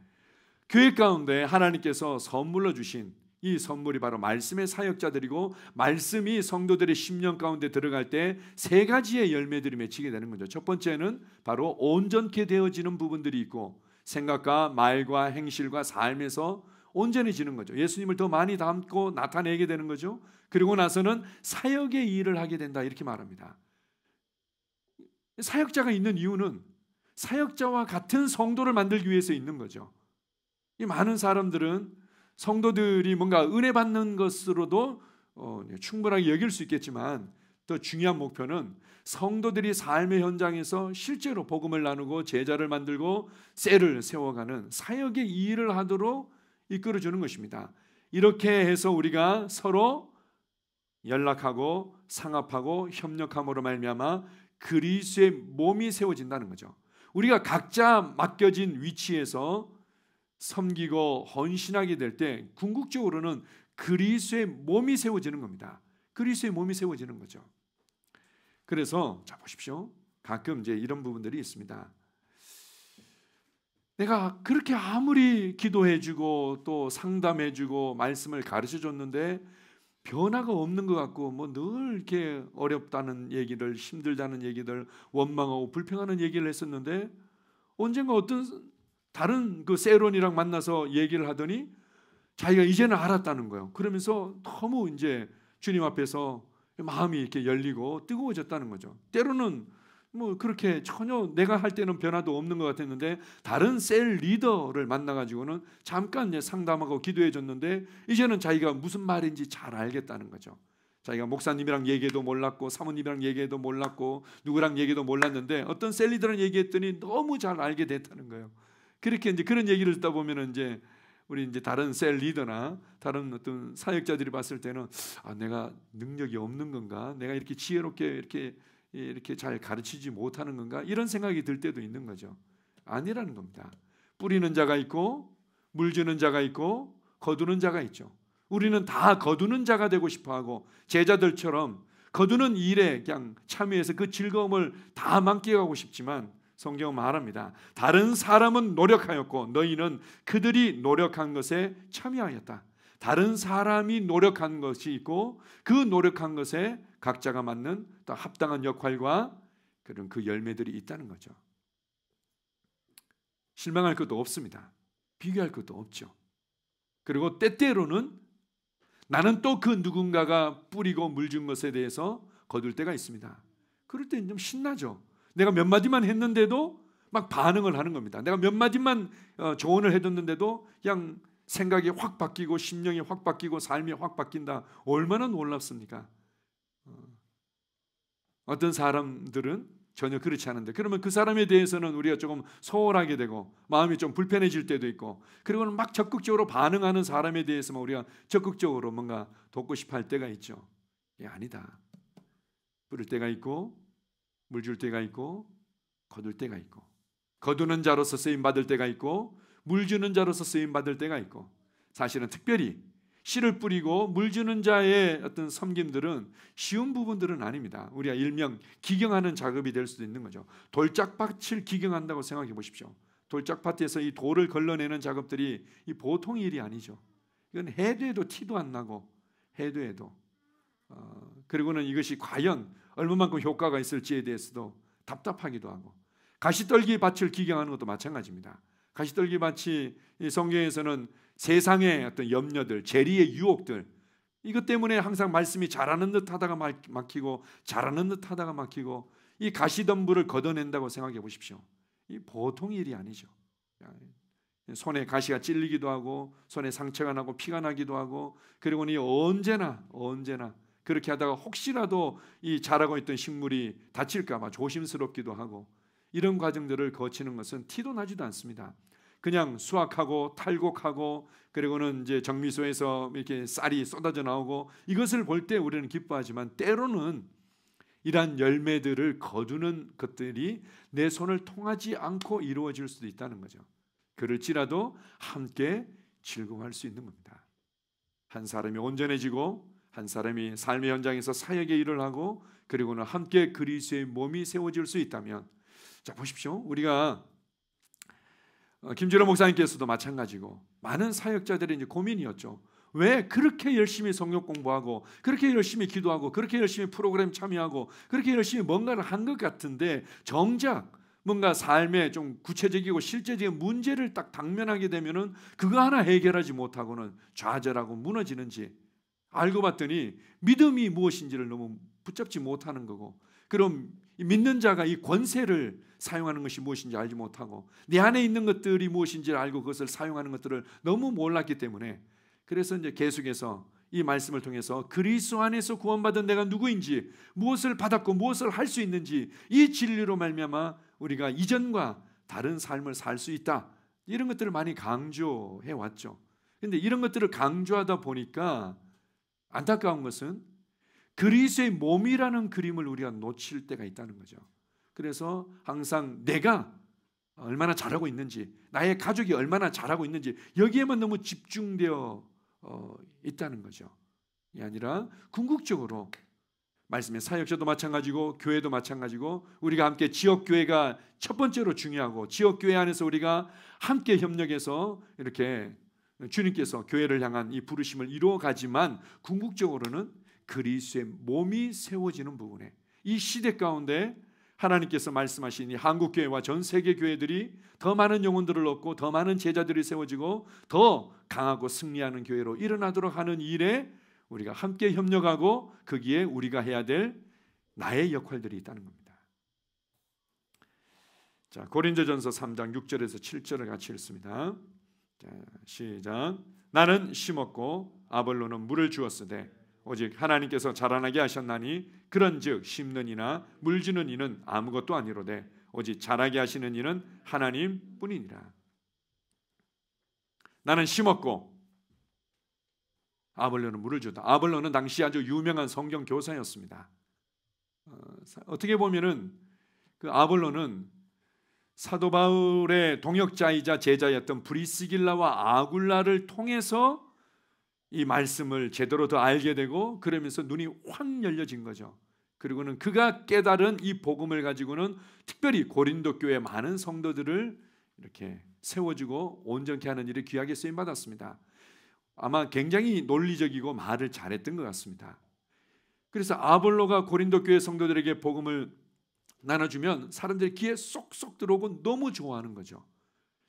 교회 가운데 하나님께서 선물로 주신 이 선물이 바로 말씀의 사역자들이고, 말씀이 성도들의 심령 가운데 들어갈 때 세 가지의 열매들이 맺히게 되는 거죠. 첫 번째는 바로 온전케 되어지는 부분들이 있고, 생각과 말과 행실과 삶에서 온전해지는 거죠. 예수님을 더 많이 닮고 나타내게 되는 거죠. 그리고 나서는 사역의 일을 하게 된다, 이렇게 말합니다. 사역자가 있는 이유는 사역자와 같은 성도를 만들기 위해서 있는 거죠. 이 많은 사람들은 성도들이 뭔가 은혜 받는 것으로도 충분하게 여길 수 있겠지만, 더 중요한 목표는 성도들이 삶의 현장에서 실제로 복음을 나누고 제자를 만들고 셀을 세워가는 사역의 일을 하도록 이끌어주는 것입니다. 이렇게 해서 우리가 서로 연락하고 상합하고 협력함으로 말미암아 그리스도의 몸이 세워진다는 거죠. 우리가 각자 맡겨진 위치에서 섬기고 헌신하게 될 때 궁극적으로는 그리스도의 몸이 세워지는 겁니다. 그리스도의 몸이 세워지는 거죠. 그래서 자, 보십시오. 가끔 이제 이런 부분들이 있습니다. 내가 그렇게 아무리 기도해주고 또 상담해주고 말씀을 가르쳐줬는데 변화가 없는 것 같고, 뭐 늘 이렇게 어렵다는 얘기를, 힘들다는 얘기들, 원망하고 불평하는 얘기를 했었는데, 언젠가 어떤 다른 그 세론이랑 만나서 얘기를 하더니 자기가 이제는 알았다는 거예요. 그러면서 너무 이제 주님 앞에서 마음이 이렇게 열리고 뜨거워졌다는 거죠. 때로는 뭐 그렇게 전혀 내가 할 때는 변화도 없는 것 같았는데, 다른 셀 리더를 만나가지고는 잠깐 이제 상담하고 기도해 줬는데 이제는 자기가 무슨 말인지 잘 알겠다는 거죠. 자기가 목사님이랑 얘기해도 몰랐고 사모님이랑 얘기해도 몰랐고 누구랑 얘기도 몰랐는데 어떤 셀 리더랑 얘기했더니 너무 잘 알게 됐다는 거예요. 그렇게 이제 그런 얘기를 듣다 보면은 이제 우리 이제 다른 셀 리더나 다른 어떤 사역자들이 봤을 때는 내가 능력이 없는 건가? 내가 이렇게 지혜롭게 이렇게 잘 가르치지 못하는 건가? 이런 생각이 들 때도 있는 거죠. 아니라는 겁니다. 뿌리는 자가 있고 물 주는 자가 있고 거두는 자가 있죠. 우리는 다 거두는 자가 되고 싶어하고 제자들처럼 거두는 일에 그냥 참여해서 그 즐거움을 다 만끽하고 싶지만, 성경은 말합니다. 다른 사람은 노력하였고 너희는 그들이 노력한 것에 참여하였다. 다른 사람이 노력한 것이 있고 그 노력한 것에 각자가 맞는 또 합당한 역할과 그런 그 열매들이 있다는 거죠. 실망할 것도 없습니다. 비교할 것도 없죠. 그리고 때때로는 나는 또 그 누군가가 뿌리고 물 준 것에 대해서 거둘 때가 있습니다. 그럴 때는 좀 신나죠. 내가 몇 마디만 했는데도 막 반응을 하는 겁니다. 내가 몇 마디만 조언을 해줬는데도 그냥 생각이 확 바뀌고 심령이 확 바뀌고 삶이 확 바뀐다. 얼마나 놀랍습니까? 어떤 사람들은 전혀 그렇지 않은데, 그러면 그 사람에 대해서는 우리가 조금 소홀하게 되고 마음이 좀 불편해질 때도 있고, 그리고는 막 적극적으로 반응하는 사람에 대해서만 우리가 적극적으로 뭔가 돕고 싶어 할 때가 있죠. 아니다. 뿌릴 때가 있고 물 줄 때가 있고 거둘 때가 있고, 거두는 자로서 쓰임 받을 때가 있고 물 주는 자로서 쓰임 받을 때가 있고, 사실은 특별히 씨를 뿌리고 물 주는 자의 어떤 섬김들은 쉬운 부분들은 아닙니다. 우리가 일명 기경하는 작업이 될 수도 있는 거죠. 돌짝밭을 기경한다고 생각해 보십시오. 돌짝밭에서 이 돌을 걸러내는 작업들이 이 보통 일이 아니죠. 이건 해도 해도 티도 안 나고 해도 해도 그리고는 이것이 과연 얼마만큼 효과가 있을지에 대해서도 답답하기도 하고, 가시떨기 밭을 기경하는 것도 마찬가지입니다. 가시떨기 밭이 이 성경에서는 세상의 어떤 염려들, 재리의 유혹들, 이것 때문에 항상 말씀이 잘하는 듯 하다가 막히고 잘하는 듯 하다가 막히고, 이 가시덤불을 걷어낸다고 생각해 보십시오. 이 보통 일이 아니죠. 손에 가시가 찔리기도 하고 손에 상처가 나고 피가 나기도 하고, 그리고는 언제나 그렇게 하다가 혹시라도 이 자라고 있던 식물이 다칠까 봐 조심스럽기도 하고, 이런 과정들을 거치는 것은 티도 나지도 않습니다. 그냥 수확하고 탈곡하고 그리고는 이제 정미소에서 이렇게 쌀이 쏟아져 나오고, 이것을 볼 때 우리는 기뻐하지만 때로는 이러한 열매들을 거두는 것들이 내 손을 통하지 않고 이루어질 수도 있다는 거죠. 그럴지라도 함께 즐거워할 수 있는 겁니다. 한 사람이 온전해지고 한 사람이 삶의 현장에서 사역의 일을 하고 그리고는 함께 그리스도의 몸이 세워질 수 있다면, 자 보십시오. 우리가 김준호 목사님께서도 마찬가지고 많은 사역자들의 이제 고민이었죠. 왜 그렇게 열심히 성경 공부하고 그렇게 열심히 기도하고 그렇게 열심히 프로그램 참여하고 그렇게 열심히 뭔가를 한 것 같은데 정작 뭔가 삶에 좀 구체적이고 실제적인 문제를 딱 당면하게 되면은 그거 하나 해결하지 못하고는 좌절하고 무너지는지 알고 봤더니 믿음이 무엇인지를 너무 붙잡지 못하는 거고, 그럼 믿는 자가 이 권세를 사용하는 것이 무엇인지 알지 못하고 내 안에 있는 것들이 무엇인지를 알고 그것을 사용하는 것들을 너무 몰랐기 때문에, 그래서 이제 계속해서 이 말씀을 통해서 그리스도 안에서 구원받은 내가 누구인지, 무엇을 받았고 무엇을 할 수 있는지, 이 진리로 말미암아 우리가 이전과 다른 삶을 살 수 있다, 이런 것들을 많이 강조해 왔죠. 그런데 이런 것들을 강조하다 보니까 안타까운 것은 그리스도의 몸이라는 그림을 우리가 놓칠 때가 있다는 거죠. 그래서 항상 내가 얼마나 잘하고 있는지, 나의 가족이 얼마나 잘하고 있는지 여기에만 너무 집중되어 있다는 거죠. 이 아니라 궁극적으로 말씀의 사역자도 마찬가지고 교회도 마찬가지고 우리가 함께 지역교회가 첫 번째로 중요하고, 지역교회 안에서 우리가 함께 협력해서 이렇게 주님께서 교회를 향한 이 부르심을 이루어가지만 궁극적으로는 그리스도의 몸이 세워지는 부분에, 이 시대 가운데 하나님께서 말씀하신 이 한국교회와 전 세계 교회들이 더 많은 영혼들을 얻고 더 많은 제자들이 세워지고 더 강하고 승리하는 교회로 일어나도록 하는 일에 우리가 함께 협력하고 거기에 우리가 해야 될 나의 역할들이 있다는 겁니다. 자, 고린도전서 3장 6절에서 7절을 같이 읽습니다. 자, 시작. 나는 심었고 아볼로는 물을 주었으되 오직 하나님께서 자라나게 하셨나니 그런즉 심는 이나 물 주는 이는 아무것도 아니로되 오직 자라게 하시는 이는 하나님뿐이니라. 나는 심었고 아볼로는 물을 주다. 아볼로는 당시 아주 유명한 성경 교사였습니다. 어떻게 보면은 그 아볼로는 사도 바울의 동역자이자 제자였던 브리스길라와 아굴라를 통해서 이 말씀을 제대로 더 알게 되고 그러면서 눈이 확 열려진 거죠. 그리고는 그가 깨달은 이 복음을 가지고는 특별히 고린도 교회 많은 성도들을 이렇게 세워주고 온전케 하는 일에 귀하게 쓰임받았습니다. 아마 굉장히 논리적이고 말을 잘했던 것 같습니다. 그래서 아볼로가 고린도 교회 성도들에게 복음을 나눠주면 사람들이 귀에 쏙쏙 들어오고 너무 좋아하는 거죠.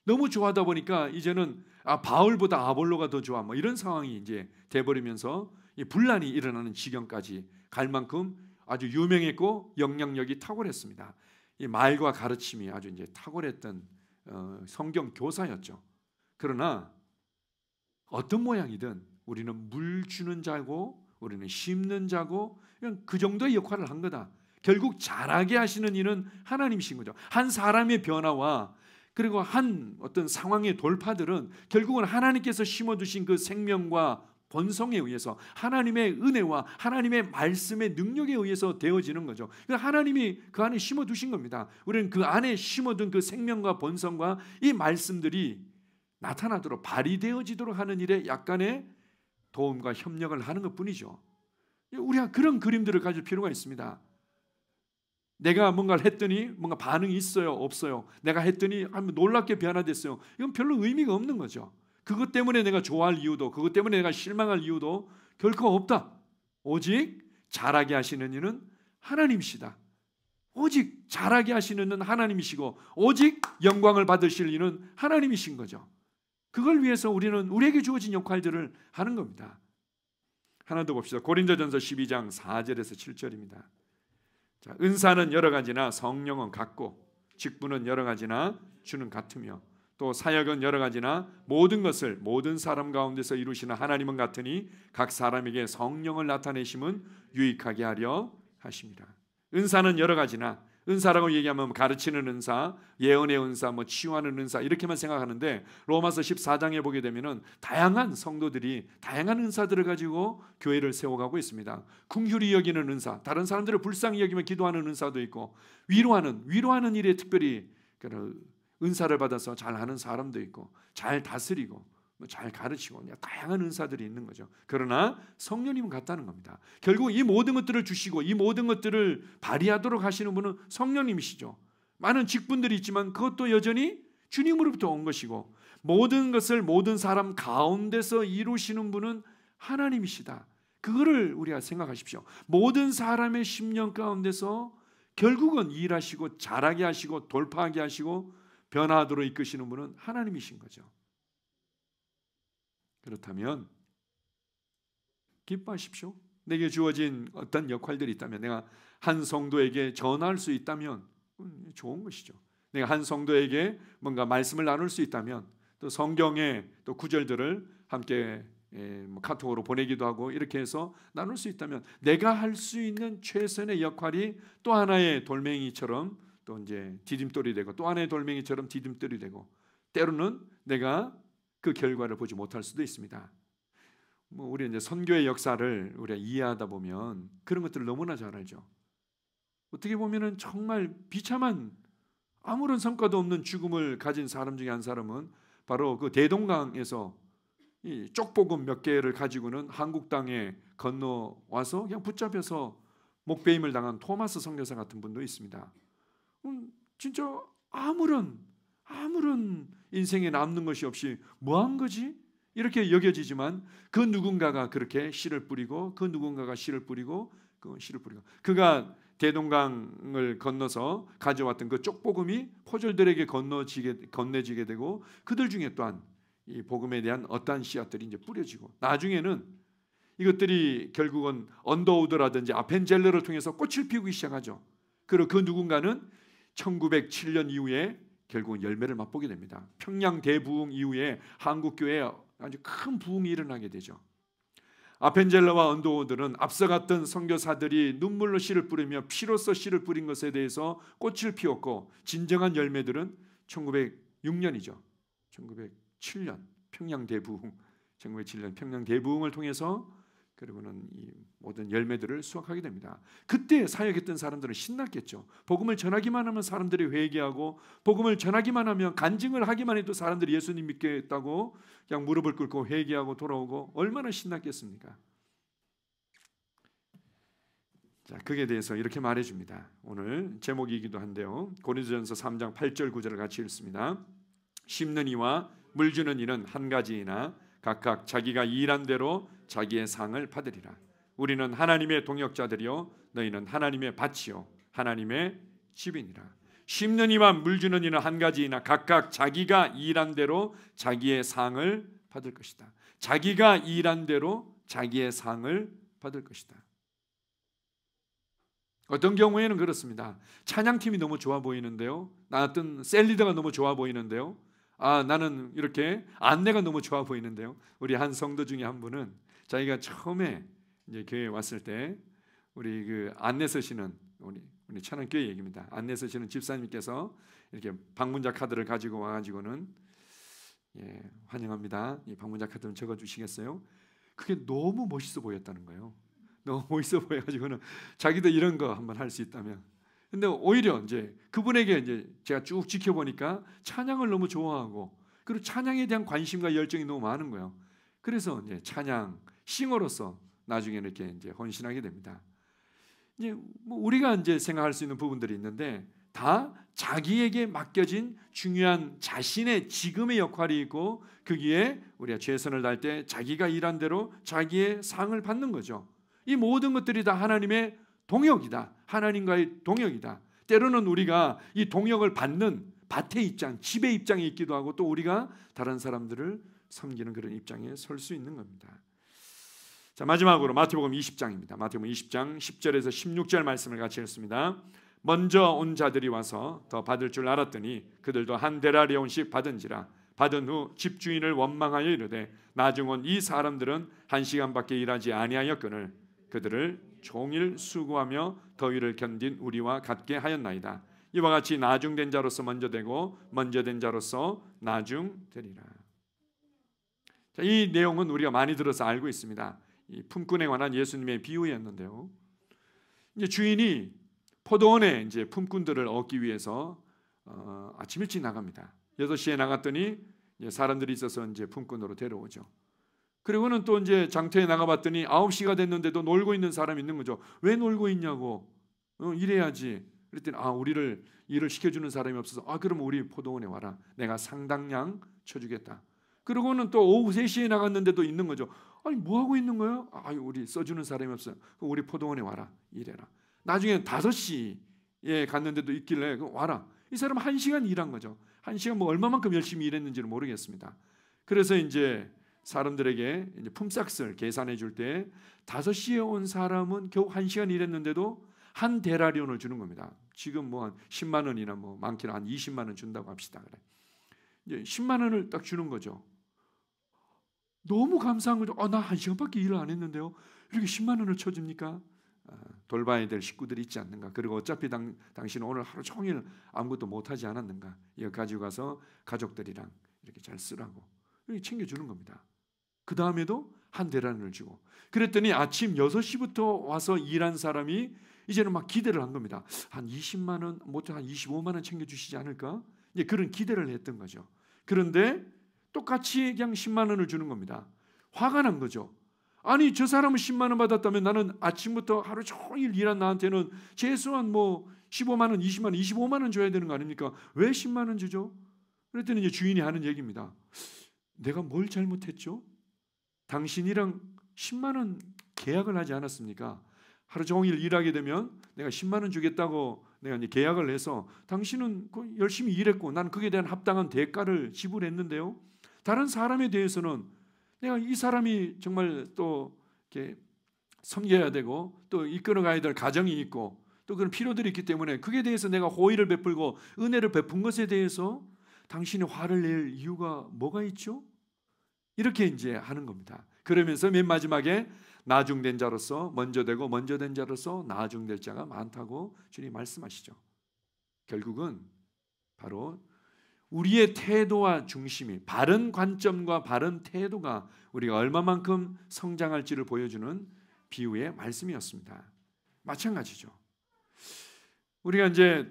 너무 좋아하다 보니까 이제는 바울보다 아볼로가 더 좋아, 뭐 이런 상황이 이제 돼버리면서 이 분란이 일어나는 지경까지 갈 만큼 아주 유명했고 영향력이 탁월했습니다. 이 말과 가르침이 아주 이제 탁월했던 성경 교사였죠. 그러나 어떤 모양이든 우리는 물 주는 자고 우리는 심는 자고 그냥 그 정도의 역할을 한 거다. 결국 자라게 하시는 이는 하나님이신 거죠. 한 사람의 변화와 그리고 한 어떤 상황의 돌파들은 결국은 하나님께서 심어두신 그 생명과 본성에 의해서 하나님의 은혜와 하나님의 말씀의 능력에 의해서 되어지는 거죠. 하나님이 그 안에 심어두신 겁니다. 우리는 그 안에 심어둔 그 생명과 본성과 이 말씀들이 나타나도록 발휘되어지도록 하는 일에 약간의 도움과 협력을 하는 것뿐이죠. 우리가 그런 그림들을 가질 필요가 있습니다. 내가 뭔가를 했더니 뭔가 반응이 있어요, 없어요? 내가 했더니 놀랍게 변화됐어요. 이건 별로 의미가 없는 거죠. 그것 때문에 내가 좋아할 이유도, 그것 때문에 내가 실망할 이유도 결코 없다. 오직 자라게 하시는 이는 하나님이시다. 오직 자라게 하시는 이는 하나님이시고 오직 영광을 받으실 이는 하나님이신 거죠. 그걸 위해서 우리는 우리에게 주어진 역할들을 하는 겁니다. 하나 더 봅시다. 고린도전서 12장 4절에서 7절입니다. 자, 은사는 여러 가지나 성령은 같고 직분은 여러 가지나 주는 같으며 또 사역은 여러 가지나 모든 것을 모든 사람 가운데서 이루시는 하나님은 같으니 각 사람에게 성령을 나타내심은 유익하게 하려 하십니다. 은사는 여러 가지나 은사라고 얘기하면 가르치는 은사, 예언의 은사, 뭐 치유하는 은사 이렇게만 생각하는데 로마서 14장에 보게 되면은 다양한 성도들이 다양한 은사들을 가지고 교회를 세워가고 있습니다. 긍휼히 여기는 은사, 다른 사람들을 불쌍히 여기며 기도하는 은사도 있고 위로하는 일에 특별히 은사를 받아서 잘하는 사람도 있고 잘 다스리고 잘 가르치고 다양한 은사들이 있는 거죠. 그러나 성령님은 같다는 겁니다. 결국 이 모든 것들을 주시고 이 모든 것들을 발휘하도록 하시는 분은 성령님이시죠. 많은 직분들이 있지만 그것도 여전히 주님으로부터 온 것이고 모든 것을 모든 사람 가운데서 이루시는 분은 하나님이시다. 그거를 우리가 생각하십시오. 모든 사람의 심령 가운데서 결국은 일하시고 자라게 하시고 돌파하게 하시고 변화하도록 이끄시는 분은 하나님이신 거죠. 그렇다면 기뻐하십시오. 내게 주어진 어떤 역할들이 있다면, 내가 한 성도에게 전할 수 있다면 좋은 것이죠. 내가 한 성도에게 뭔가 말씀을 나눌 수 있다면, 또 성경의 또 구절들을 함께 카톡으로 보내기도 하고 이렇게 해서 나눌 수 있다면 내가 할 수 있는 최선의 역할이 또 하나의 돌멩이처럼 또 이제 디딤돌이 되고 또 하나의 돌멩이처럼 디딤돌이 되고 때로는 내가 그 결과를 보지 못할 수도 있습니다. 우리 이제 선교의 역사를 우리가 이해하다 보면 그런 것들을 너무나 잘 알죠. 어떻게 보면은 정말 비참한 아무런 성과도 없는 죽음을 가진 사람 중에 한 사람은 바로 그 대동강에서 이 쪽복음 몇 개를 가지고는 한국 땅에 건너와서 그냥 붙잡혀서 목배임을 당한 토마스 선교사 같은 분도 있습니다. 진짜 아무런 인생에 남는 것이 없이 뭐한 거지? 이렇게 여겨지지만 그 누군가가 그렇게 씨를 뿌리고 그 누군가가 씨를 뿌리고 그가 대동강을 건너서 가져왔던 그 쪽복음이 포졸들에게 건네지게 되고 그들 중에 또한 이 복음에 대한 어떠한 씨앗들이 이제 뿌려지고 나중에는 이것들이 결국은 언더우드라든지 아펜젤러를 통해서 꽃을 피우기 시작하죠. 그리고 그 누군가는 1907년 이후에 결국은 열매를 맛보게 됩니다. 평양 대부흥 이후에 한국 교회에 아주 큰 부흥이 일어나게 되죠. 아펜젤러와 언더우드는 앞서갔던 선교사들이 눈물로 씨를 뿌리며 피로써 씨를 뿌린 것에 대해서 꽃을 피웠고 진정한 열매들은 1906년이죠. 1907년 평양 대부흥, 1907년 평양 대부흥을 통해서 그리고는 이 모든 열매들을 수확하게 됩니다. 그때 사역했던 사람들은 신났겠죠. 복음을 전하기만 하면 사람들이 회개하고 복음을 전하기만 하면 간증을 하기만 해도 사람들이 예수님 믿겠다고 그냥 무릎을 꿇고 회개하고 돌아오고 얼마나 신났겠습니까? 자, 그에 대해서 이렇게 말해줍니다. 오늘 제목이기도 한데요. 고린도전서 3장 8절 9절을 같이 읽습니다. 심는 이와 물 주는 이는 한 가지이나 각각 자기가 일한 대로 자기의 상을 받으리라. 우리는 하나님의 동역자들이요 너희는 하나님의 밭이요 하나님의 집이니라. 심는 이와 물 주는 이는 한 가지이나 각각 자기가 일한 대로 자기의 상을 받을 것이다. 자기가 일한 대로 자기의 상을 받을 것이다. 어떤 경우에는 그렇습니다. 찬양팀이 너무 좋아 보이는데요, 나 어떤 셀리더가 너무 좋아 보이는데요, 나는 이렇게 안내가 너무 좋아 보이는데요. 우리 한 성도 중에 한 분은 자기가 처음에 이제 교회에 왔을 때 우리 그 안내 서시는 우리 찬양교회 얘기입니다. 안내 서시는 집사님께서 이렇게 방문자 카드를 가지고 와가지고는 환영합니다. 이 방문자 카드 좀 적어주시겠어요? 그게 너무 멋있어 보였다는 거예요. 너무 멋있어 보여가지고는 자기도 이런 거 한번 할 수 있다면. 근데 오히려 이제 그분에게 이제 제가 쭉 지켜보니까 찬양을 너무 좋아하고 그리고 찬양에 대한 관심과 열정이 너무 많은 거예요. 그래서 이제 찬양 싱어로서 나중에는 이렇게 이제 헌신하게 됩니다. 이제 뭐 우리가 이제 생각할 수 있는 부분들이 있는데 다 자기에게 맡겨진 중요한 자신의 지금의 역할이 있고 거기에 우리가 최선을 다할 때 자기가 일한 대로 자기의 상을 받는 거죠. 이 모든 것들이 다 하나님의 동역이다. 하나님과의 동역이다. 때로는 우리가 이 동역을 받는 밭의 입장, 집의 입장에 있기도 하고 또 우리가 다른 사람들을 섬기는 그런 입장에 설 수 있는 겁니다. 자, 마지막으로 마태복음 20장입니다. 마태복음 20장 10절에서 16절 말씀을 같이 읽습니다. 먼저 온 자들이 와서 더 받을 줄 알았더니 그들도 한 데나리온씩 받은지라. 받은 후 집주인을 원망하여 이르되 나중 온 이 사람들은 1시간밖에 일하지 아니하였거늘 그들을 종일 수고하며 더위를 견딘 우리와 같게 하였나이다. 이와 같이 나중된 자로서 먼저 되고 먼저 된 자로서 나중되리라. 자, 이 내용은 우리가 많이 들어서 알고 있습니다. 이 품꾼에 관한 예수님의 비유였는데요. 이제 주인이 포도원에 이제 품꾼들을 얻기 위해서 아침 일찍 나갑니다. 6시에 나갔더니 이제 사람들이 있어서 이제 품꾼으로 데려오죠. 그리고는 또 이제 장터에 나가봤더니 9시가 됐는데도 놀고 있는 사람이 있는 거죠. 왜 놀고 있냐고. 일해야지. 그랬더니 우리를 일을 시켜주는 사람이 없어서 그럼 우리 포도원에 와라. 내가 상당량 쳐주겠다. 그러고는 또 오후 3시에 나갔는데도 있는 거죠. 아니 뭐 하고 있는 거야? 우리 써주는 사람이 없어요. 그럼 우리 포도원에 와라. 일해라. 나중에 5시에 갔는데도 있길래 와라. 이 사람은 1시간 일한 거죠. 1시간 뭐 얼마만큼 열심히 일했는지는 모르겠습니다. 그래서 이제 사람들에게 이제 품삯을 계산해 줄 때 5시에 온 사람은 겨우 1시간 일했는데도 한 데나리온을 주는 겁니다. 지금 뭐 한 10만 원이나 뭐 많게는 한 20만 원 준다고 합시다. 그래. 이제 10만 원을 딱 주는 거죠. 너무 감사한 거죠. 나 1시간밖에 일을 안 했는데요. 이렇게 10만 원을 쳐줍니까? 돌봐야 될 식구들이 있지 않는가. 그리고 어차피 당신은 오늘 하루 종일 아무것도 못하지 않았는가. 이거 가지고 가서 가족들이랑 이렇게 잘 쓰라고 이렇게 챙겨주는 겁니다. 그 다음에도 한 데나리온을 주고. 그랬더니 아침 6시부터 와서 일한 사람이 이제는 막 기대를 한 겁니다. 한 20만 원, 못해 한 25만 원 챙겨주시지 않을까? 이제 그런 기대를 했던 거죠. 그런데 똑같이 그냥 10만 원을 주는 겁니다. 화가 난 거죠. 아니 저 사람은 10만 원 받았다면 나는 아침부터 하루 종일 일한 나한테는 최소한 뭐 15만 원, 20만 원, 25만 원 줘야 되는 거 아닙니까? 왜 10만 원 주죠? 그랬더니 이제 주인이 하는 얘기입니다. 내가 뭘 잘못했죠? 당신이랑 10만 원 계약을 하지 않았습니까? 하루 종일 일하게 되면 내가 10만 원 주겠다고 내가 이제 계약을 해서 당신은 열심히 일했고 난 그에 대한 합당한 대가를 지불했는데요. 다른 사람에 대해서는 내가 이 사람이 정말 또 이렇게 섬겨야 되고 또 이끌어가야 될 가정이 있고 또 그런 필요들이 있기 때문에 그에 대해서 내가 호의를 베풀고 은혜를 베푼 것에 대해서 당신이 화를 낼 이유가 뭐가 있죠? 이렇게 이제 하는 겁니다. 그러면서 맨 마지막에 나중된 자로서 먼저 되고 먼저 된 자로서 나중될 자가 많다고 주님 말씀하시죠. 결국은 바로 우리의 태도와 중심이 바른 관점과 바른 태도가 우리가 얼마만큼 성장할지를 보여주는 비유의 말씀이었습니다. 마찬가지죠. 우리가 이제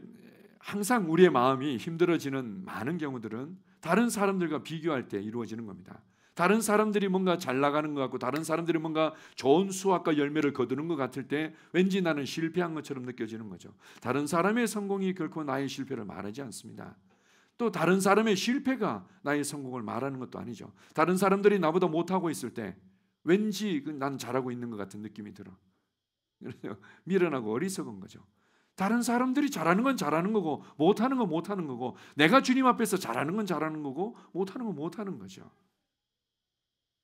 항상 우리의 마음이 힘들어지는 많은 경우들은 다른 사람들과 비교할 때 이루어지는 겁니다. 다른 사람들이 뭔가 잘 나가는 것 같고 다른 사람들이 뭔가 좋은 수확과 열매를 거두는 것 같을 때 왠지 나는 실패한 것처럼 느껴지는 거죠. 다른 사람의 성공이 결코 나의 실패를 말하지 않습니다. 또 다른 사람의 실패가 나의 성공을 말하는 것도 아니죠. 다른 사람들이 나보다 못하고 있을 때 왠지 난 잘하고 있는 것 같은 느낌이 들어. 미련하고 어리석은 거죠. 다른 사람들이 잘하는 건 잘하는 거고 못하는 건 못하는 거고 내가 주님 앞에서 잘하는 건 잘하는 거고 못하는 건 못하는 거죠.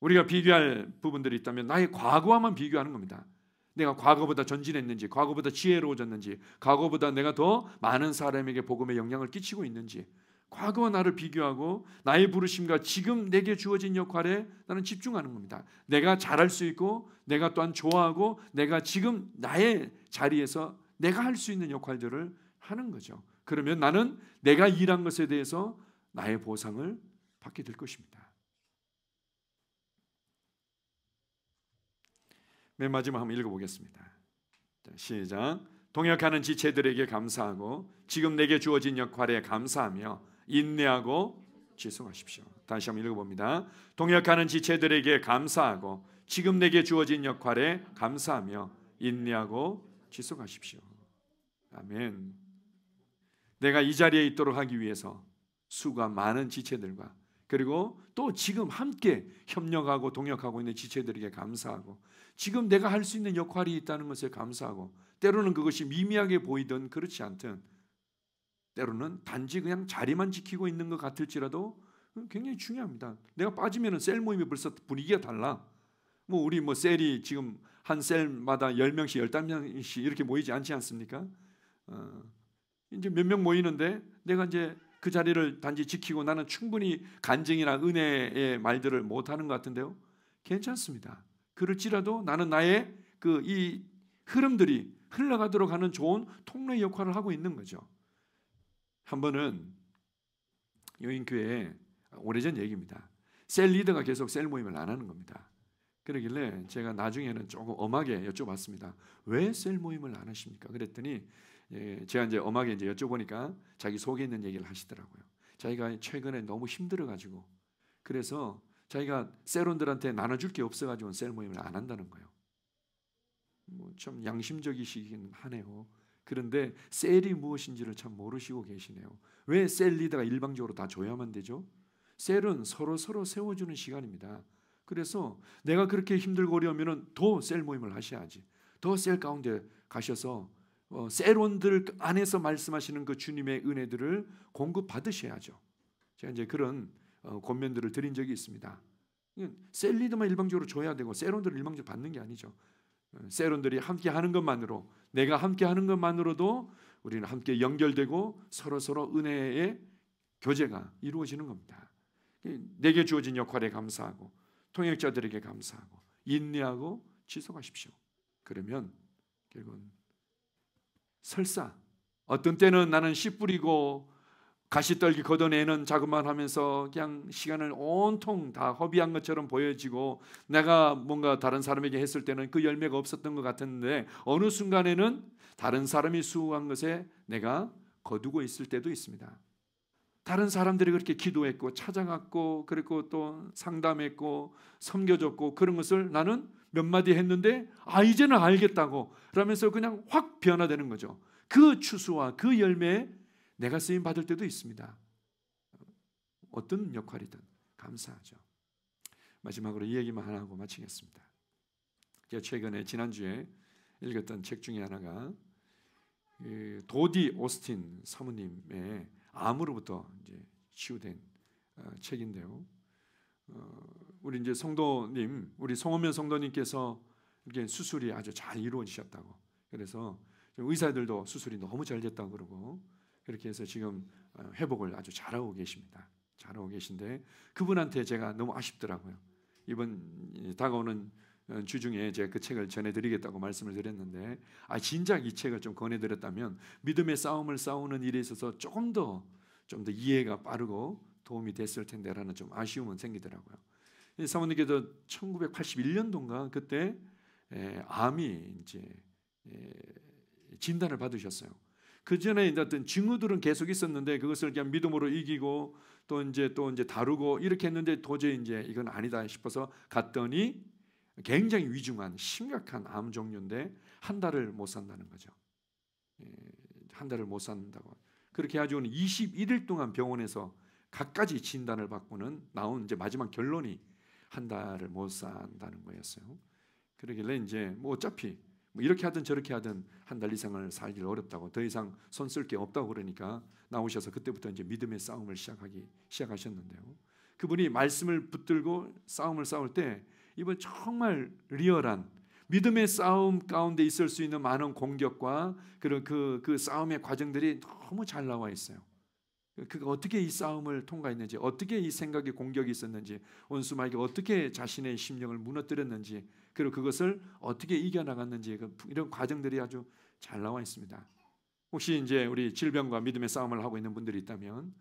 우리가 비교할 부분들이 있다면 나의 과거와만 비교하는 겁니다. 내가 과거보다 전진했는지, 과거보다 지혜로워졌는지, 과거보다 내가 더 많은 사람에게 복음의 영향을 끼치고 있는지, 과거와 나를 비교하고 나의 부르심과 지금 내게 주어진 역할에 나는 집중하는 겁니다. 내가 잘할 수 있고 내가 또한 좋아하고 내가 지금 나의 자리에서 내가 할 수 있는 역할들을 하는 거죠. 그러면 나는 내가 일한 것에 대해서 나의 보상을 받게 될 것입니다. 맨 마지막 한번 읽어보겠습니다. 자, 시작. 동역하는 지체들에게 감사하고 지금 내게 주어진 역할에 감사하며 인내하고 지속하십시오. 다시 한번 읽어봅니다. 동역하는 지체들에게 감사하고 지금 내게 주어진 역할에 감사하며 인내하고 지속하십시오. 아멘. 내가 이 자리에 있도록 하기 위해서 수가 많은 지체들과 그리고 또 지금 함께 협력하고 동역하고 있는 지체들에게 감사하고 지금 내가 할 수 있는 역할이 있다는 것에 감사하고 때로는 그것이 미미하게 보이든 그렇지 않든 때로는 단지 그냥 자리만 지키고 있는 것 같을지라도 굉장히 중요합니다. 내가 빠지면 셀 모임이 벌써 분위기가 달라. 우리 셀이 지금 한 셀마다 10명씩 15명씩 이렇게 모이지 않지 않습니까? 이제 몇 명 모이는데 내가 이제 그 자리를 단지 지키고 나는 충분히 간증이나 은혜의 말들을 못하는 것 같은데요. 괜찮습니다. 그럴지라도 나는 나의 이 흐름들이 흘러가도록 하는 좋은 통로 역할을 하고 있는 거죠. 한 번은 요인교회에 오래전 얘기입니다. 셀 리더가 계속 셀 모임을 안 하는 겁니다. 그러길래 제가 나중에는 조금 엄하게 여쭤봤습니다. 왜 셀 모임을 안 하십니까? 그랬더니 제가 이제 엄하게 이제 여쭤보니까 자기 속에 있는 얘기를 하시더라고요. 자기가 최근에 너무 힘들어가지고 그래서 자기가 셀원들한테 나눠줄 게 없어가지고 셀 모임을 안 한다는 거예요. 뭐 참 양심적이시긴 하네요. 그런데 셀이 무엇인지를 참 모르시고 계시네요. 왜 셀 리더가 일방적으로 다 줘야만 되죠? 셀은 서로 세워주는 시간입니다. 그래서 내가 그렇게 힘들고 어려우면 더 셀 모임을 하셔야지. 더 셀 가운데 가셔서 셀원들 안에서 말씀하시는 그 주님의 은혜들을 공급 받으셔야죠. 제가 이제 그런 권면들을 드린 적이 있습니다. 셀 리더만 일방적으로 줘야 되고 셀원들을 일방적으로 받는 게 아니죠. 셀원들이 함께 하는 것만으로, 내가 함께 하는 것만으로도 우리는 함께 연결되고 서로 은혜의 교제가 이루어지는 겁니다. 내게 주어진 역할에 감사하고 통역자들에게 감사하고 인내하고 지속하십시오. 그러면 결국은 설사 어떤 때는 나는 씨 뿌리고 가시떨기 걷어내는 작업만 하면서 그냥 시간을 온통 다 허비한 것처럼 보여지고 내가 뭔가 다른 사람에게 했을 때는 그 열매가 없었던 것 같았는데 어느 순간에는 다른 사람이 수고한 것에 내가 거두고 있을 때도 있습니다. 다른 사람들이 그렇게 기도했고 찾아갔고 그리고 또 상담했고 섬겨줬고 그런 것을 나는 몇 마디 했는데 이제는 알겠다고 그러면서 그냥 확 변화되는 거죠. 그 추수와 그 열매에 내가 쓰임 받을 때도 있습니다. 어떤 역할이든 감사하죠. 마지막으로 이 얘기만 하나 하고 마치겠습니다. 제가 최근에 지난주에 읽었던 책 중에 하나가 도디 오스틴 사모님의 암으로부터 이제 치유된 책인데요. 우리 이제 성도님, 우리 송원면 성도님께서 이렇게 수술이 아주 잘 이루어지셨다고. 그래서 의사들도 수술이 너무 잘 됐다고 그러고 그렇게 해서 지금 회복을 아주 잘하고 계십니다. 잘하고 계신데 그분한테 제가 너무 아쉽더라고요. 이번 다가오는 주중에 제가 그 책을 전해드리겠다고 말씀을 드렸는데 진작 이 책을 좀 권해드렸다면 믿음의 싸움을 싸우는 일에 있어서 좀 더 이해가 빠르고 도움이 됐을 텐데라는 좀 아쉬움은 생기더라고요. 사모님께서 1981년도인가 그때 암이 이제 진단을 받으셨어요. 그 전에 어떤 징후들은 계속 있었는데 그것을 그냥 믿음으로 이기고 또 이제 다루고 이렇게 했는데 도저히 이제 이건 아니다 싶어서 갔더니 굉장히 위중한 심각한 암 종류인데 한 달을 못 산다는 거죠. 한 달을 못 산다고. 그렇게 해가지고는 21일 동안 병원에서 갖가지 진단을 받고는 나온 이제 마지막 결론이 한 달을 못 산다는 거였어요. 그러길래 이제 뭐 어차피 뭐 이렇게 하든 저렇게 하든 한 달 이상을 살기 어렵다고 더 이상 손 쓸 게 없다고 그러니까 나오셔서 그때부터 이제 믿음의 싸움을 시작하셨는데요. 그분이 말씀을 붙들고 싸움을 싸울 때 이번 정말 리얼한 믿음의 싸움 가운데 있을 수 있는 많은 공격과 그런 그 싸움의 과정들이 너무 잘 나와 있어요. 그가 어떻게 이 싸움을 통과했는지, 어떻게 이 생각의 공격이 있었는지, 원수마에게 어떻게 자신의 심령을 무너뜨렸는지, 그리고 그것을 어떻게 이겨나갔는지 이런 과정들이 아주 잘 나와 있습니다. 혹시 이제 우리 질병과 믿음의 싸움을 하고 있는 분들이 있다면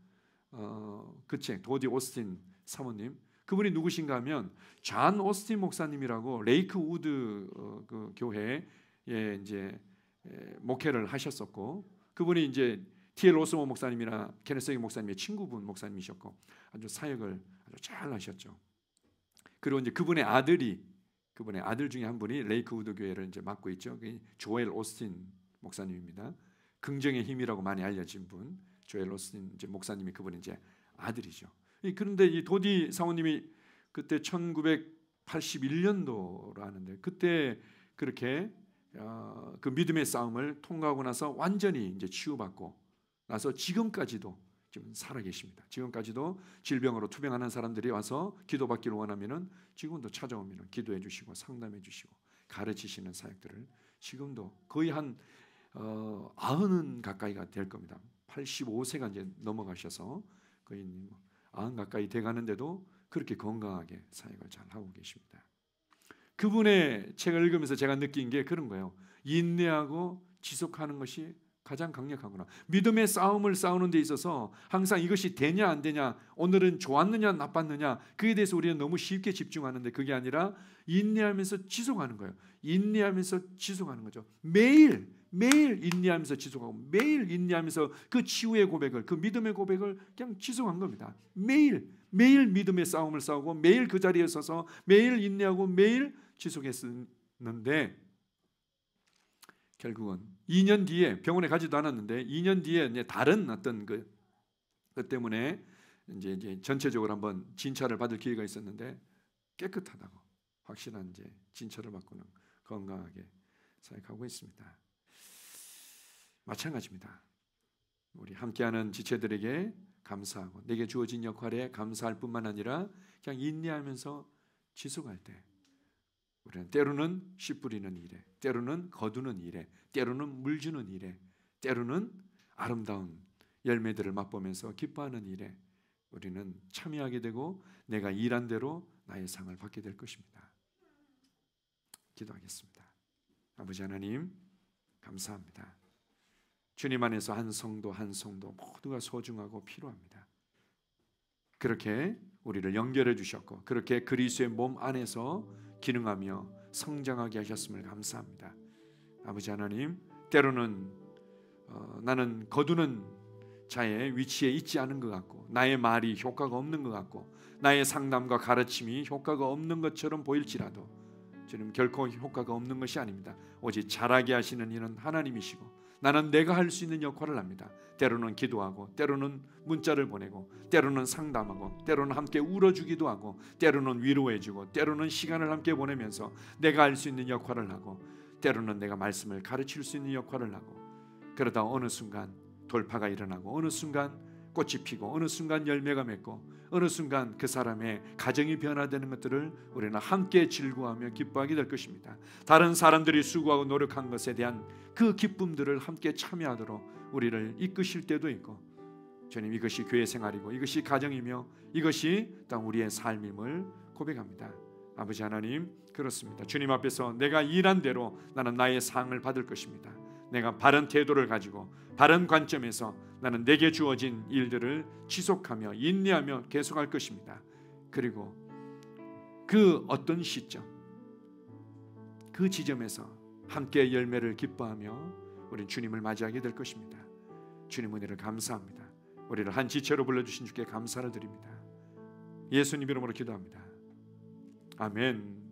그 책 도디 오스틴 사모님 그분이 누구신가 하면 존 오스틴 목사님이라고 레이크 우드 그 교회에 이제 목회를 하셨었고 그분이 이제 T.L. 오스모 목사님이나 케네스 목사님의 친구분 목사님이셨고 아주 사역을 아주 잘 하셨죠. 그리고 이제 그분의 아들 중에 한 분이 레이크 우드 교회를 이제 맡고 있죠. 조엘 오스틴 목사님입니다. 긍정의 힘이라고 많이 알려진 분, 조엘 오스틴 이제 목사님이 그분의 이제 아들이죠. 그런데 이 도디 사모님이 그때 1981년도로 하는데 그때 그렇게 그 믿음의 싸움을 통과하고 나서 완전히 이제 치유받고 나서 지금까지도 지금 살아 계십니다. 지금까지도 질병으로 투병하는 사람들이 와서 기도받기를 원하면은 지금도 찾아오면은 기도해 주시고 상담해 주시고 가르치시는 사역들을 지금도 거의 한 90 가까이가 될 겁니다. 85세가 이제 넘어가셔서 거의 90 가까이 돼 가는데도 그렇게 건강하게 사역을 잘 하고 계십니다. 그분의 책을 읽으면서 제가 느낀 게 그런 거예요. 인내하고 지속하는 것이 가장 강력하구나. 믿음의 싸움을 싸우는 데 있어서 항상 이것이 되냐 안 되냐, 오늘은 좋았느냐 나빴느냐, 그에 대해서 우리는 너무 쉽게 집중하는데 그게 아니라 인내하면서 지속하는 거예요. 인내하면서 지속하는 거죠. 매일 인내하면서 지속하고, 매일 인내하면서 그 치유의 고백을, 그 믿음의 고백을 그냥 지속한 겁니다. 매일 믿음의 싸움을 싸우고, 매일 그 자리에 서서 매일 인내하고 매일 지속했었는데, 결국은 2년 뒤에, 병원에 가지도 않았는데 2년 뒤에 이제 다른 어떤 그 때문에 이제 전체적으로 한번 진찰을 받을 기회가 있었는데, 깨끗하다고 확실한 이제 진찰을 받고는 건강하게 사역하고 있습니다. 마찬가지입니다. 우리 함께하는 지체들에게 감사하고, 내게 주어진 역할에 감사할 뿐만 아니라 그냥 인내하면서 지속할 때, 우리는 때로는 씨 뿌리는 일에, 때로는 거두는 일에, 때로는 물 주는 일에, 때로는 아름다운 열매들을 맛보면서 기뻐하는 일에 우리는 참여하게 되고, 내가 일한 대로 나의 상을 받게 될 것입니다. 기도하겠습니다. 아버지 하나님, 감사합니다. 주님 안에서 한 성도 한 성도 모두가 소중하고 필요합니다. 그렇게 우리를 연결해 주셨고, 그렇게 그리스도의 몸 안에서 기능하며 성장하게 하셨음을 감사합니다. 아버지 하나님, 때로는 나는 거두는 자의 위치에 있지 않은 것 같고, 나의 말이 효과가 없는 것 같고, 나의 상담과 가르침이 효과가 없는 것처럼 보일지라도 주님, 결코 효과가 없는 것이 아닙니다. 오직 잘하게 하시는 이는 하나님이시고, 나는 내가 할 수 있는 역할을 합니다. 때로는 기도하고, 때로는 문자를 보내고, 때로는 상담하고, 때로는 함께 울어주기도 하고, 때로는 위로해주고, 때로는 시간을 함께 보내면서 내가 할 수 있는 역할을 하고, 때로는 내가 말씀을 가르칠 수 있는 역할을 하고, 그러다 어느 순간 돌파가 일어나고, 어느 순간 꽃이 피고, 어느 순간 열매가 맺고, 어느 순간 그 사람의 가정이 변화되는 것들을 우리는 함께 즐거워하며 기뻐하게 될 것입니다. 다른 사람들이 수고하고 노력한 것에 대한 그 기쁨들을 함께 참여하도록 우리를 이끄실 때도 있고, 주님, 이것이 교회 생활이고 이것이 가정이며 이것이 또 우리의 삶임을 고백합니다. 아버지 하나님, 그렇습니다. 주님 앞에서 내가 일한 대로 나는 나의 상을 받을 것입니다. 내가 바른 태도를 가지고 바른 관점에서 나는 내게 주어진 일들을 지속하며 인내하며 계속할 것입니다. 그리고 그 어떤 시점, 그 지점에서 함께 열매를 기뻐하며 우리는 주님을 맞이하게 될 것입니다. 주님 은혜를 감사합니다. 우리를 한 지체로 불러주신 주께 감사를 드립니다. 예수님 이름으로 기도합니다. 아멘.